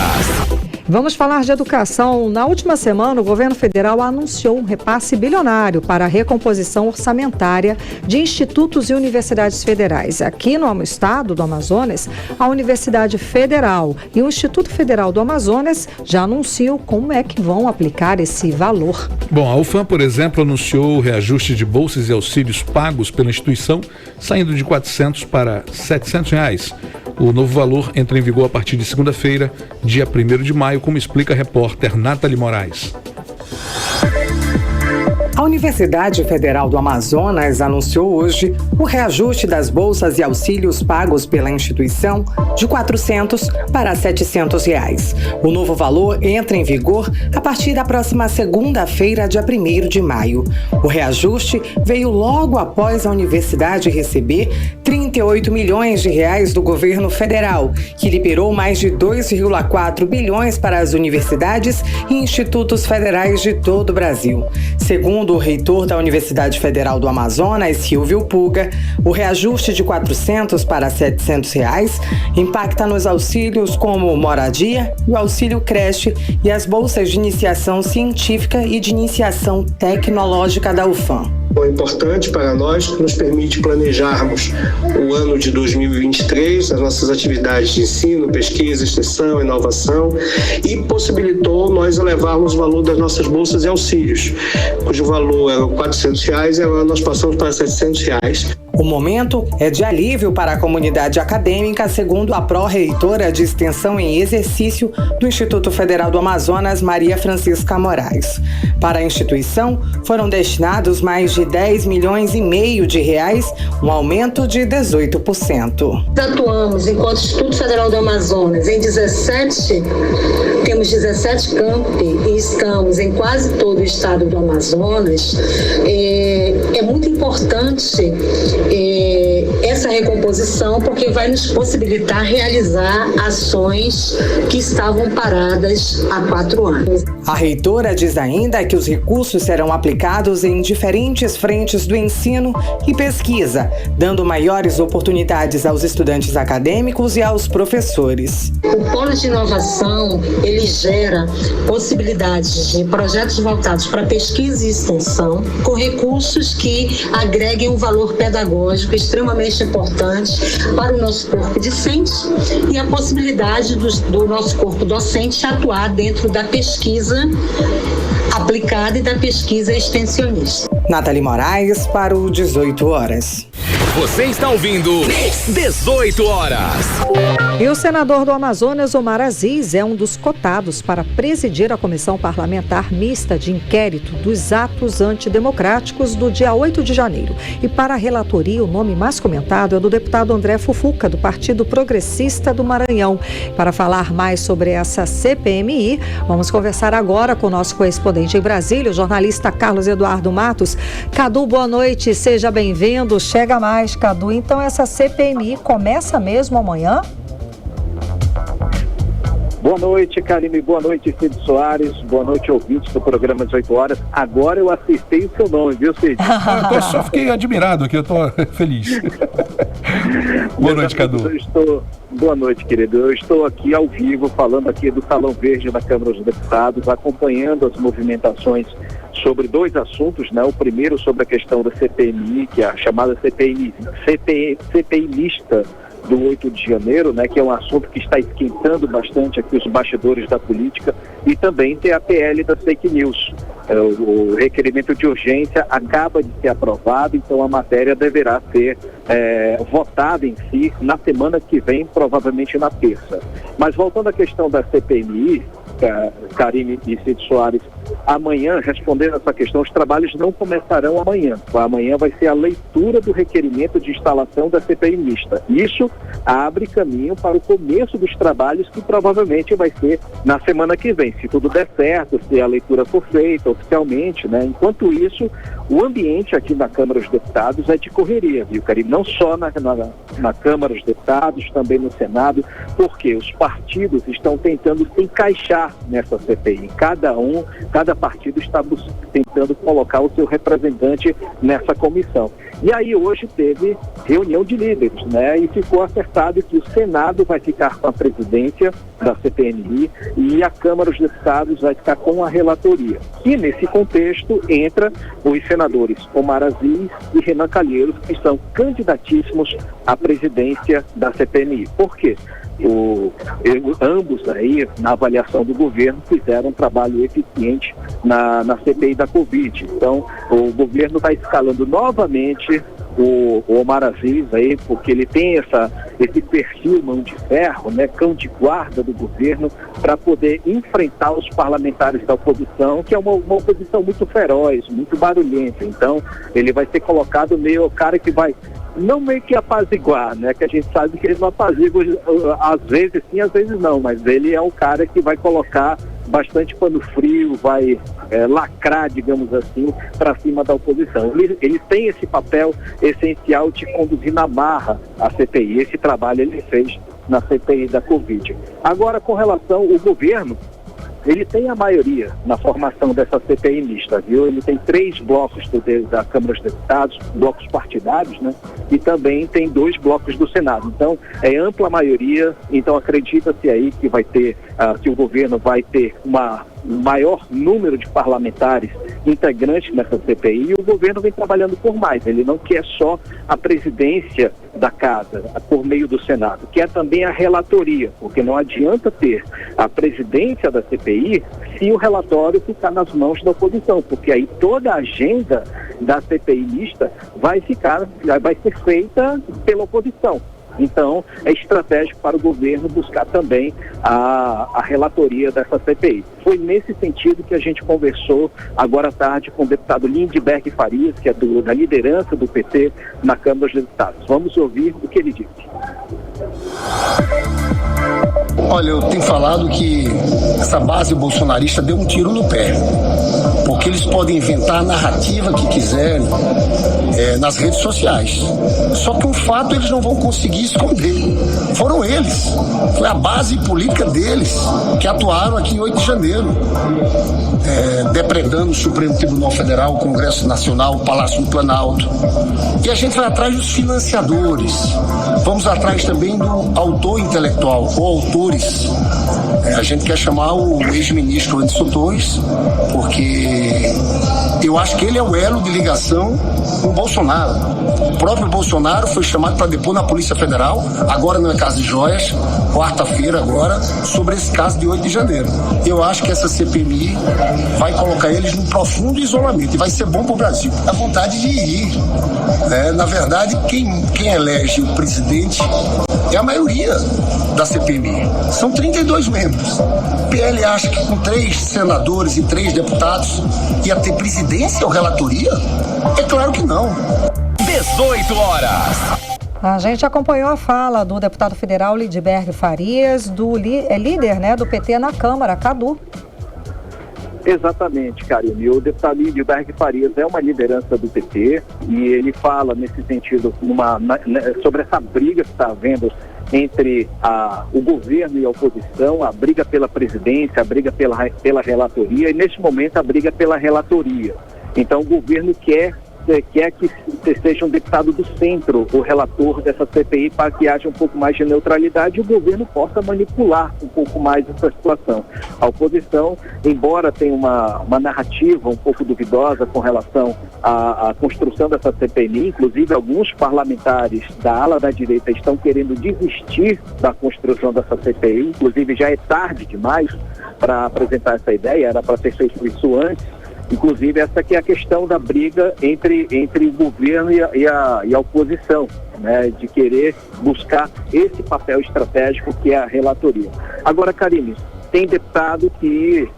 Vamos falar de educação. Na última semana, o governo federal anunciou um repasse bilionário para a recomposição orçamentária de institutos e universidades federais. Aqui no estado do Amazonas, a Universidade Federal e o Instituto Federal do Amazonas já anunciam como é que vão aplicar esse valor. Bom, a UFAM, por exemplo, anunciou o reajuste de bolsas e auxílios pagos pela instituição, saindo de R$400 para R$700. O novo valor entra em vigor a partir de segunda-feira, dia 1º de maio, como explica a repórter Nathalie Moraes. A Universidade Federal do Amazonas anunciou hoje o reajuste das bolsas e auxílios pagos pela instituição de R$400 para R$700. O novo valor entra em vigor a partir da próxima segunda-feira, dia 1º de maio. O reajuste veio logo após a universidade receber R$38 milhões do governo federal, que liberou mais de R$2,4 bilhões para as universidades e institutos federais de todo o Brasil. Segundo o reitor da Universidade Federal do Amazonas, Silvio Puga, o reajuste de R$400 para R$700 impacta nos auxílios como moradia, o auxílio creche e as bolsas de iniciação científica e de iniciação tecnológica da UFAM. É importante para nós, que nos permite planejarmos o ano de 2023, as nossas atividades de ensino, pesquisa, extensão, inovação, e possibilitou nós elevarmos o valor das nossas bolsas e auxílios, cujo valor era R$400 e agora nós passamos para R$700. O momento é de alívio para a comunidade acadêmica, segundo a pró-reitora de Extensão em Exercício do Instituto Federal do Amazonas, Maria Francisca Moraes. Para a instituição, foram destinados mais de R$10,5 milhões, um aumento de 18%. Atuamos, enquanto Instituto Federal do Amazonas, temos 17 campi e estamos em quase todo o estado do Amazonas. É muito importante essa recomposição, porque vai nos possibilitar realizar ações que estavam paradas há 4 anos. A reitora diz ainda que os recursos serão aplicados em diferentes frentes do ensino e pesquisa, dando maiores oportunidades aos estudantes acadêmicos e aos professores. O Polo de Inovação, ele gera possibilidades de projetos voltados para pesquisa e extensão, com recursos que agreguem um valor pedagógico extremamente importante para o nosso corpo discente e a possibilidade do nosso corpo docente atuar dentro da pesquisa aplicada e da pesquisa extensionista. Nathalie Moraes para o 18 horas. Você está ouvindo 18 horas. E o senador do Amazonas, Omar Aziz, é um dos cotados para presidir a Comissão Parlamentar Mista de Inquérito dos Atos Antidemocráticos do dia 8 de janeiro. E para a relatoria, o nome mais comentado é do deputado André Fufuca, do Partido Progressista do Maranhão. Para falar mais sobre essa CPMI, vamos conversar agora com o nosso correspondente em Brasília, o jornalista Carlos Eduardo Matos. Cadu, boa noite, seja bem-vindo. Chega mais, Cadu. Então, essa CPMI começa mesmo amanhã? Boa noite, Karine. Boa noite, Cid Soares. Boa noite, ouvintes do programa 18 horas. Agora eu acertei o seu nome, viu, Cid? Eu só fiquei admirado aqui, eu tô feliz. Boa noite, Cadu. Boa noite, querido. Eu estou aqui ao vivo, falando aqui do Salão Verde da Câmara dos Deputados, acompanhando as movimentações sobre 2 assuntos, né? O primeiro sobre a questão da CPMI, que é a chamada CPI mista do 8 de janeiro, né, que é um assunto que está esquentando bastante aqui os bastidores da política, e também tem a PL das fake news. O requerimento de urgência acaba de ser aprovado, então a matéria deverá ser votada em si na semana que vem, provavelmente na terça. Mas voltando à questão da CPMI, Karine e Cid Soares, amanhã, respondendo essa questão, os trabalhos não começarão amanhã. Amanhã vai ser a leitura do requerimento de instalação da CPI mista. Isso abre caminho para o começo dos trabalhos, que provavelmente vai ser na semana que vem, se tudo der certo, se a leitura for feita oficialmente, né? Enquanto isso, o ambiente aqui na Câmara dos Deputados é de correria, viu, Karine? Não só na Câmara dos Deputados, também no Senado, porque os partidos estão tentando se encaixar nessa CPI. Cada partido está tentando colocar o seu representante nessa comissão. E aí hoje teve reunião de líderes, né? E ficou acertado que o Senado vai ficar com a presidência da CPMI e a Câmara dos Deputados vai ficar com a relatoria. E nesse contexto entra os senadores Omar Aziz e Renan Calheiros, que são candidatíssimos à presidência da CPMI. Por quê? Ambos aí, na avaliação do governo, fizeram um trabalho eficiente na CPI da Covid. Então, o governo está escalando novamente o Omar Aziz aí, porque ele tem esse perfil mão de ferro, né, cão de guarda do governo, para poder enfrentar os parlamentares da oposição, que é uma oposição muito feroz, muito barulhenta. Então, ele vai ser colocado meio o cara que vai não meio que apaziguar, né? Que a gente sabe que ele não apazigua, às vezes sim, às vezes não, mas ele é um cara que vai colocar bastante pano frio, vai lacrar, digamos assim, para cima da oposição. Ele tem esse papel essencial de conduzir na marra a CPI. Esse trabalho ele fez na CPI da Covid. Agora, com relação ao governo, ele tem a maioria na formação dessa CPI mista, viu? Ele tem 3 blocos da Câmara dos Deputados, blocos partidários, né? E também tem 2 blocos do Senado. Então, é ampla maioria, então acredita-se aí que vai ter, que o governo vai ter um maior número de parlamentares integrantes nessa CPI, e o governo vem trabalhando por mais. Ele não quer só a presidência da casa, por meio do Senado, quer também a relatoria, porque não adianta ter a presidência da CPI se o relatório ficar nas mãos da oposição, porque aí toda a agenda da CPI mista vai ser feita pela oposição. Então, é estratégico para o governo buscar também a relatoria dessa CPI. Foi nesse sentido que a gente conversou agora à tarde com o deputado Lindbergh Farias, que é da liderança do PT na Câmara dos Deputados. Vamos ouvir o que ele disse. Olha, eu tenho falado que essa base bolsonarista deu um tiro no pé, porque eles podem inventar a narrativa que quiserem nas redes sociais. Só que um fato eles não vão conseguir esconder. Foram eles, foi a base política deles que atuaram aqui em 8 de janeiro, depredando o Supremo Tribunal Federal, o Congresso Nacional, o Palácio do Planalto. E a gente vai atrás dos financiadores, vamos atrás também do autor intelectual, ou autores. A gente quer chamar o ex-ministro Anderson Torres, porque eu acho que ele é o elo de ligação com o Bolsonaro. O próprio Bolsonaro foi chamado para depor na Polícia Federal, agora não é caso de joias, quarta-feira agora, sobre esse caso de 8 de janeiro. Eu acho que essa CPMI vai colocar eles num profundo isolamento e vai ser bom para o Brasil. A vontade de ir. Na verdade, quem elege o presidente é a maioria da CPMI. São 32 membros. O PL acha que com 3 senadores e 3 deputados ia ter presidência ou relatoria? É claro que não. 18 horas. A gente acompanhou a fala do deputado federal Lindbergh Farias, líder, né, do PT na Câmara, Cadu. Exatamente, Karine. O deputado Lindbergh Farias é uma liderança do PT e ele fala nesse sentido sobre essa briga que está havendo entre o governo e a oposição, a briga pela presidência, a briga pela relatoria, e neste momento a briga pela relatoria. Então o governo quer que seja um deputado do centro o relator dessa CPI, para que haja um pouco mais de neutralidade e o governo possa manipular um pouco mais essa situação. A oposição, embora tenha uma narrativa um pouco duvidosa com relação à construção dessa CPI, inclusive alguns parlamentares da ala da direita estão querendo desistir da construção dessa CPI, inclusive já é tarde demais para apresentar essa ideia, era para ter feito isso antes. Inclusive, essa aqui é a questão da briga entre o governo e a oposição, né, de querer buscar esse papel estratégico que é a relatoria. Agora, Karine, tem deputado que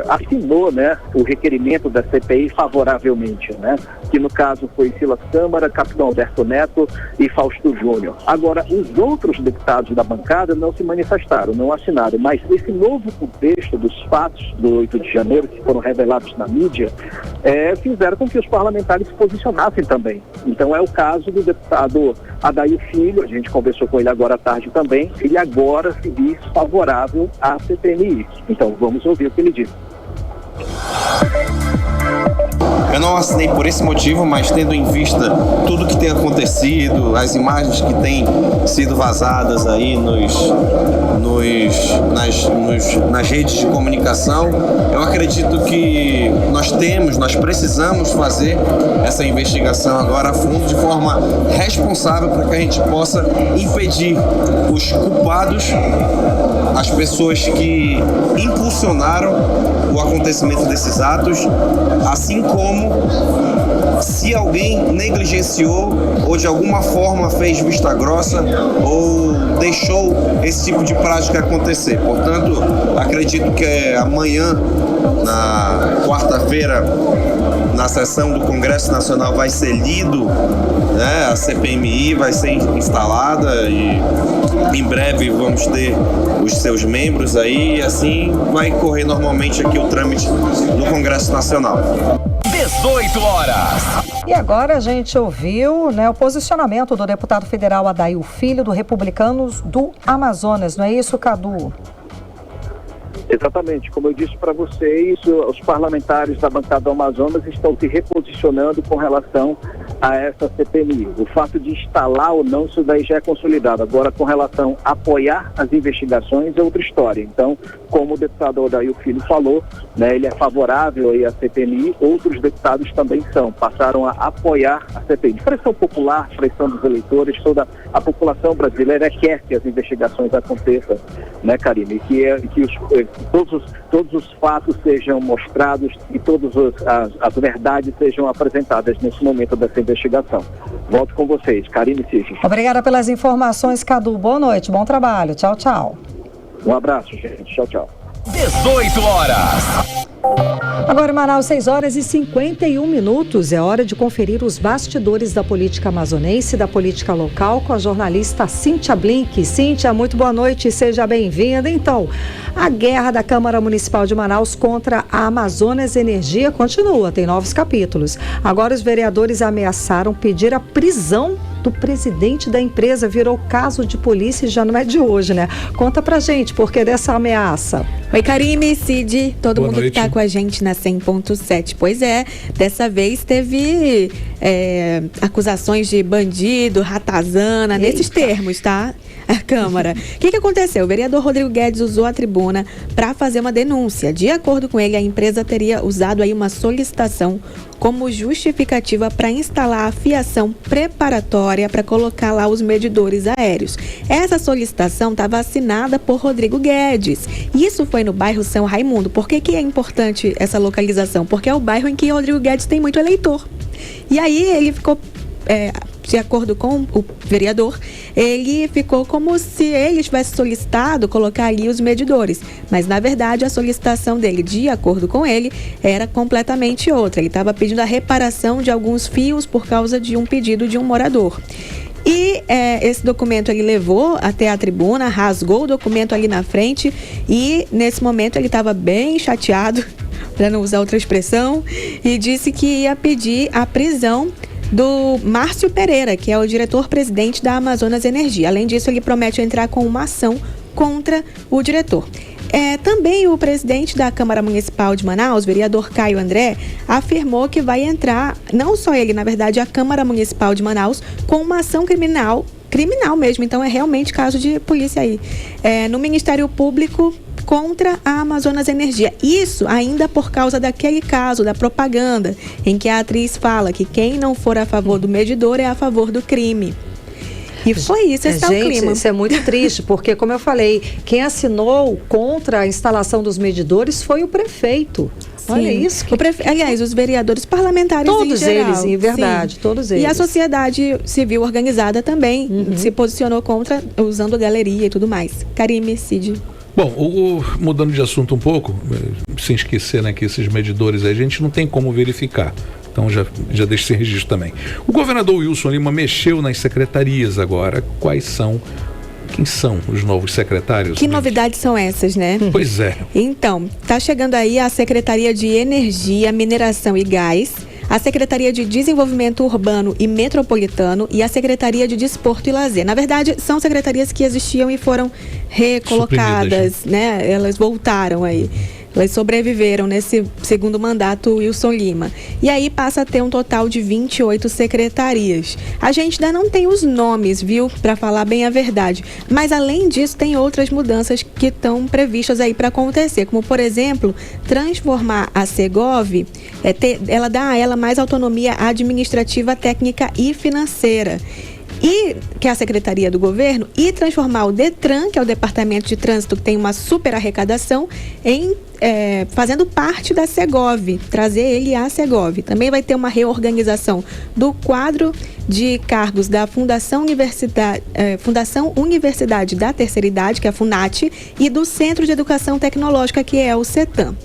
assinou, né, o requerimento da CPI favoravelmente, né, que no caso foi Silas Câmara, Capitão Alberto Neto e Fausto Júnior. Agora, os outros deputados da bancada não se manifestaram, não assinaram, mas esse novo contexto dos fatos do 8 de janeiro, que foram revelados na mídia, fizeram com que os parlamentares se posicionassem também. Então é o caso do deputado Adair Filho, a gente conversou com ele agora à tarde também, ele agora se diz favorável à CPMI. Então vamos ouvir o que ele disse. Eu não assinei por esse motivo, mas tendo em vista tudo que tem acontecido, as imagens que têm sido vazadas aí nas redes de comunicação, eu acredito que nós precisamos fazer essa investigação agora a fundo, de forma responsável, para que a gente possa impedir os culpados, as pessoas que impulsionaram o acontecimento desses atos, assim como se alguém negligenciou ou de alguma forma fez vista grossa ou deixou esse tipo de prática acontecer. Portanto, acredito que amanhã, na quarta-feira, na sessão do Congresso Nacional, vai ser lido, né, a CPMI vai ser instalada e em breve vamos ter os seus membros aí, e assim vai correr normalmente aqui o trâmite no Congresso Nacional. 18 horas. E agora a gente ouviu, né, o posicionamento do deputado federal Adail Filho, do Republicanos do Amazonas. Não é isso, Cadu? Exatamente, como eu disse para vocês, os parlamentares da bancada do Amazonas estão se reposicionando com relação a essa CPMI. O fato de instalar ou não, isso daí já é consolidado. Agora, com relação a apoiar as investigações, é outra história. Então, como o deputado Adail Filho falou, né, ele é favorável aí à CPMI, outros deputados também passaram a apoiar a CPMI. Pressão popular, pressão dos eleitores, toda a população brasileira quer que as investigações aconteçam, né, Karine? Todos os fatos sejam mostrados e todas as verdades sejam apresentadas nesse momento dessa investigação. Volto com vocês, Karine Cid. Obrigada pelas informações, Cadu. Boa noite, bom trabalho. Tchau, tchau. Um abraço, gente. Tchau, tchau. 18 horas. Agora em Manaus, 6 horas e 51 minutos. É hora de conferir os bastidores da política amazonense e da política local com a jornalista Cíntia Blink. Cíntia, muito boa noite, seja bem-vinda. Então, a guerra da Câmara Municipal de Manaus contra a Amazonas Energia continua, tem novos capítulos. Agora os vereadores ameaçaram pedir a prisão do presidente da empresa. Virou caso de polícia e já não é de hoje, né? Conta pra gente por que dessa ameaça. Oi, Karine, Cid, todo Boa mundo noite. que tá com a gente na 100.7. Pois é, dessa vez teve acusações de bandido, ratazana, nesses termos, tá? A Câmara. O que aconteceu? O vereador Rodrigo Guedes usou a tribuna para fazer uma denúncia. De acordo com ele, a empresa teria usado aí uma solicitação como justificativa para instalar a fiação preparatória para colocar lá os medidores aéreos. Essa solicitação estava assinada por Rodrigo Guedes. Isso foi no bairro São Raimundo. Por que é importante essa localização? Porque é o bairro em que Rodrigo Guedes tem muito eleitor. E aí ele ficou... de acordo com o vereador, ele ficou como se ele tivesse solicitado colocar ali os medidores. Mas, na verdade, a solicitação dele, de acordo com ele, era completamente outra. Ele estava pedindo a reparação de alguns fios por causa de um pedido de um morador. E esse documento ele levou até a tribuna, rasgou o documento ali na frente e, nesse momento, ele estava bem chateado, para não usar outra expressão, e disse que ia pedir a prisão do Márcio Pereira, que é o diretor-presidente da Amazonas Energia. Além disso, ele promete entrar com uma ação contra o diretor. Também o presidente da Câmara Municipal de Manaus, vereador Caio André, afirmou que vai entrar, não só ele, na verdade, a Câmara Municipal de Manaus, com uma ação criminal mesmo, então é realmente caso de polícia aí, no Ministério Público contra a Amazonas Energia. Isso ainda por causa daquele caso da propaganda em que a atriz fala que quem não for a favor do medidor é a favor do crime. E foi isso, esse é o clima. Isso é muito triste, porque, como eu falei, quem assinou contra a instalação dos medidores foi o prefeito. Sim. Olha isso. Aliás, os vereadores parlamentares todos em geral. Eles, em verdade, sim. Todos eles. E a sociedade civil organizada também se posicionou contra, usando galeria e tudo mais. Karime, Cid. Bom, mudando de assunto um pouco, sem esquecer, né, que esses medidores aí, a gente não tem como verificar. Então já deixa esse registro também. O governador Wilson Lima mexeu nas secretarias agora. Quem são os novos secretários? Que novidades são essas, né? Pois é. Então, tá chegando aí a Secretaria de Energia, Mineração e Gás, a Secretaria de Desenvolvimento Urbano e Metropolitano e a Secretaria de Desporto e Lazer. Na verdade, são secretarias que existiam e foram recolocadas, né? Elas voltaram aí. Elas sobreviveram nesse segundo mandato Wilson Lima. E aí passa a ter um total de 28 secretarias. A gente ainda não tem os nomes, viu? Para falar bem a verdade. Mas além disso, tem outras mudanças que estão previstas aí para acontecer. Como, por exemplo, transformar a Segov, ela dá a ela mais autonomia administrativa, técnica e financeira. E que é a Secretaria do Governo, e transformar o DETRAN, que é o Departamento de Trânsito, que tem uma super arrecadação, em fazendo parte da Segov, trazer ele à Segov. Também vai ter uma reorganização do quadro de cargos da Fundação Universidade da Terceira Idade, que é a FUNAT, e do Centro de Educação Tecnológica, que é o CETAM.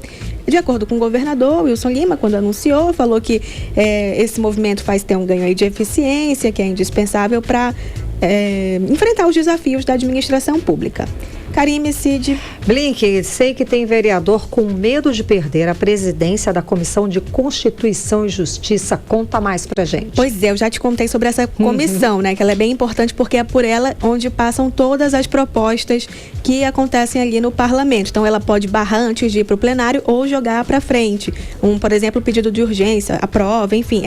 De acordo com o governador Wilson Lima, quando anunciou, falou que esse movimento faz ter um ganho aí de eficiência, que é indispensável para enfrentar os desafios da administração pública. Karime, Cid. Blink, sei que tem vereador com medo de perder a presidência da Comissão de Constituição e Justiça. Conta mais pra gente. Pois é, eu já te contei sobre essa comissão, né? Que ela é bem importante porque é por ela onde passam todas as propostas que acontecem ali no parlamento. Então ela pode barrar antes de ir para o plenário ou jogar para frente. Por exemplo, pedido de urgência, aprova, enfim,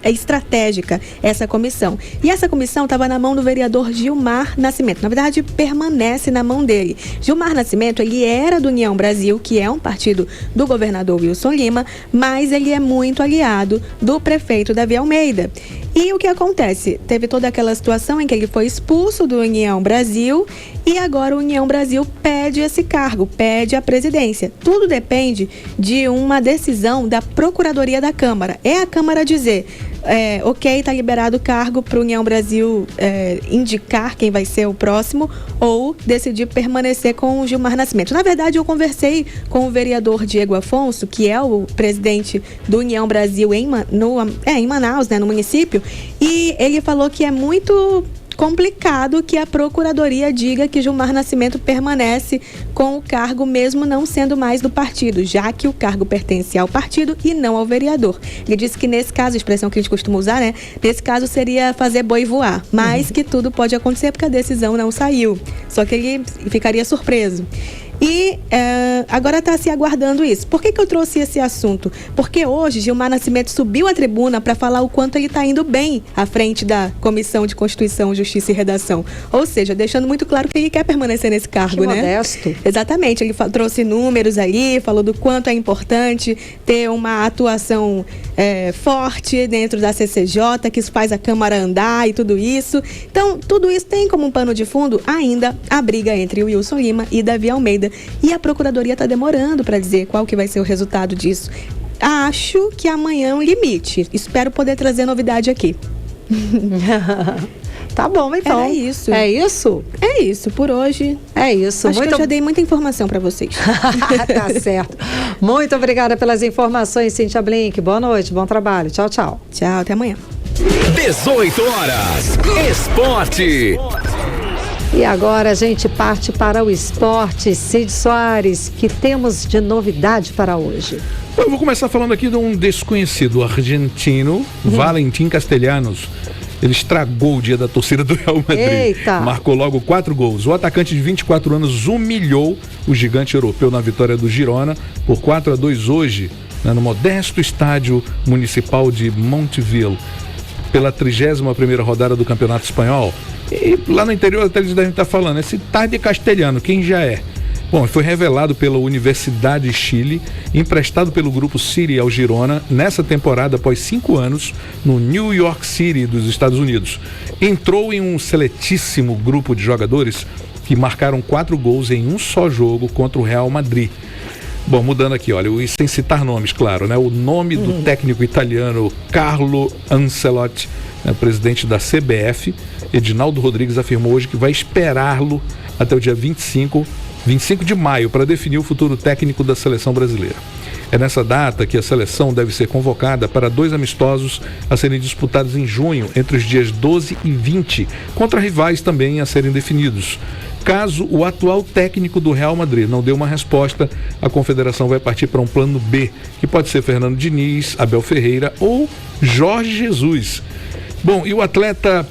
é estratégica essa comissão. E essa comissão estava na mão do vereador Gilmar Nascimento. Na verdade, permanece na mão dele. Gilmar Nascimento, ele era do União Brasil, que é um partido do governador Wilson Lima, mas ele é muito aliado do prefeito Davi Almeida. E o que acontece? Teve toda aquela situação em que ele foi expulso do União Brasil e agora o União Brasil pede esse cargo, pede a presidência. Tudo depende de uma decisão da Procuradoria da Câmara. É a Câmara dizer, ok, está liberado o cargo para o União Brasil indicar quem vai ser o próximo ou decidir permanecer com o Gilmar Nascimento. Na verdade, eu conversei com o vereador Diego Afonso, que é o presidente do União Brasil em Manaus, né, no município, e ele falou que é muito complicado que a Procuradoria diga que Gilmar Nascimento permanece com o cargo mesmo não sendo mais do partido, já que o cargo pertence ao partido e não ao vereador. Ele disse que nesse caso, a expressão que a gente costuma usar, né? Nesse caso seria fazer boi voar, mas que tudo pode acontecer porque a decisão não saiu. Só que ele ficaria surpreso. E agora está se aguardando isso. Por que eu trouxe esse assunto? Porque hoje Gilmar Nascimento subiu à tribuna para falar o quanto ele está indo bem à frente da Comissão de Constituição, Justiça e Redação. Ou seja, deixando muito claro que ele quer permanecer nesse cargo, que né? Modesto. Exatamente. Ele trouxe números ali, falou do quanto é importante ter uma atuação forte dentro da CCJ, que isso faz a Câmara andar e tudo isso. Então, tudo isso tem como um pano de fundo ainda a briga entre o Wilson Lima e Davi Almeida. E a Procuradoria está demorando para dizer qual que vai ser o resultado disso. Acho que amanhã é um limite. Espero poder trazer novidade aqui. Tá bom, então. É isso. É isso? É isso, por hoje. É isso. Acho que eu já dei muita informação para vocês. Tá certo. Muito obrigada pelas informações, Cíntia Blink. Boa noite, bom trabalho. Tchau, tchau. Tchau, até amanhã. 18 horas. Esporte. E agora a gente parte para o esporte. Cid Soares, que temos de novidade para hoje? Eu vou começar falando aqui de um desconhecido argentino, Valentim Castellanos. Ele estragou o dia da torcida do Real Madrid. Eita. Marcou logo 4 gols. O atacante de 24 anos humilhou o gigante europeu na vitória do Girona por 4-2 hoje, né, no modesto estádio municipal de Montevideo, pela 31ª rodada do Campeonato Espanhol. E lá no interior até eles devem estar falando, esse Tade Castelhano, quem já é? Bom, foi revelado pela Universidade Chile, emprestado pelo Grupo City ao Girona, nessa temporada após 5 anos, no New York City dos Estados Unidos. Entrou em um seletíssimo grupo de jogadores que marcaram 4 gols em um só jogo contra o Real Madrid. Bom, mudando aqui, olha, e sem citar nomes, claro, né? O nome do técnico italiano Carlo Ancelotti, né, presidente da CBF, Edinaldo Rodrigues, afirmou hoje que vai esperá-lo até o dia 25 de maio para definir o futuro técnico da seleção brasileira. É nessa data que a seleção deve ser convocada para 2 amistosos a serem disputados em junho, entre os dias 12 e 20, contra rivais também a serem definidos. Caso o atual técnico do Real Madrid não dê uma resposta, a confederação vai partir para um plano B, que pode ser Fernando Diniz, Abel Ferreira ou Jorge Jesus. Bom, e o atleta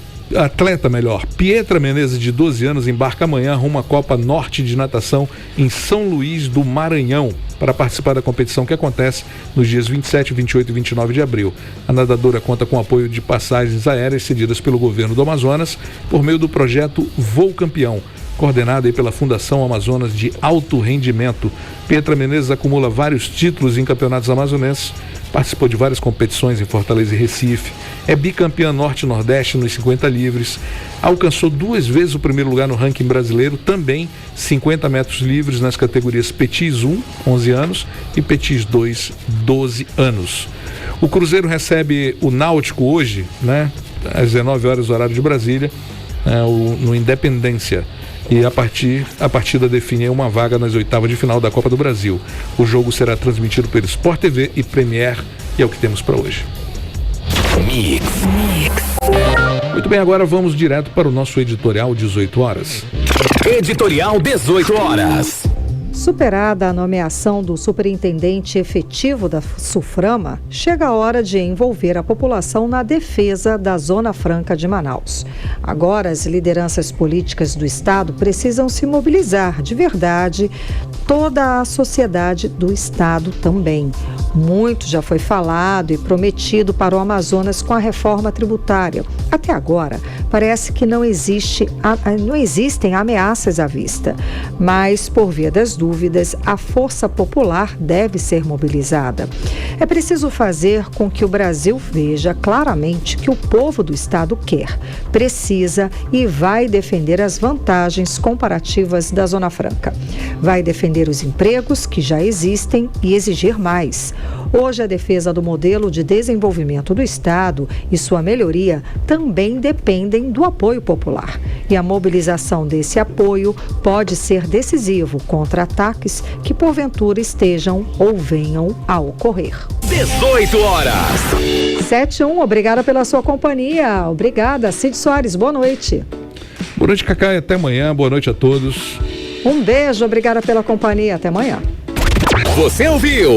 Pietra Menezes, de 12 anos, embarca amanhã rumo à Copa Norte de Natação em São Luís do Maranhão. para participar da competição que acontece nos dias 27, 28 e 29 de abril. A nadadora conta com apoio de passagens aéreas cedidas pelo governo do Amazonas por meio do projeto Voo Campeão, coordenado aí pela Fundação Amazonas de Alto Rendimento. Pietra Menezes acumula vários títulos em campeonatos amazonenses, participou de várias competições em Fortaleza e Recife, é bicampeã Norte e Nordeste nos 50 livres, alcançou 2 vezes o primeiro lugar no ranking brasileiro, também 50 metros livres nas categorias Petis 1, 11 anos, e Petis 2, 12 anos. O Cruzeiro recebe o Náutico hoje, né, às 19 horas, horário de Brasília, no Independência. E a partida define uma vaga nas oitavas de final da Copa do Brasil. O jogo será transmitido pelo Sport TV e Premier, e é o que temos para hoje. Mix. Muito bem, agora vamos direto para o nosso editorial 18 horas. Editorial 18 horas. Superada a nomeação do superintendente efetivo da SUFRAMA, chega a hora de envolver a população na defesa da Zona Franca de Manaus. Agora, as lideranças políticas do Estado precisam se mobilizar de verdade, toda a sociedade do Estado também. Muito já foi falado e prometido para o Amazonas com a reforma tributária. Até agora, parece que não existem ameaças à vista, mas, por via das dúvidas, a força popular deve ser mobilizada. É preciso fazer com que o Brasil veja claramente que o povo do Estado quer, precisa e vai defender as vantagens comparativas da Zona Franca. Vai defender os empregos que já existem e exigir mais. Hoje, a defesa do modelo de desenvolvimento do Estado e sua melhoria também dependem do apoio popular. E a mobilização desse apoio pode ser decisivo contra ataques que porventura estejam ou venham a ocorrer. 18 horas. 7-1, obrigada pela sua companhia. Obrigada, Cid Soares, boa noite. Boa noite, Cacá, e até amanhã. Boa noite a todos. Um beijo, obrigada pela companhia. Até amanhã. Você ouviu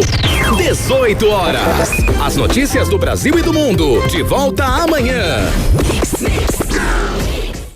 18 horas. As notícias do Brasil e do mundo. De volta amanhã.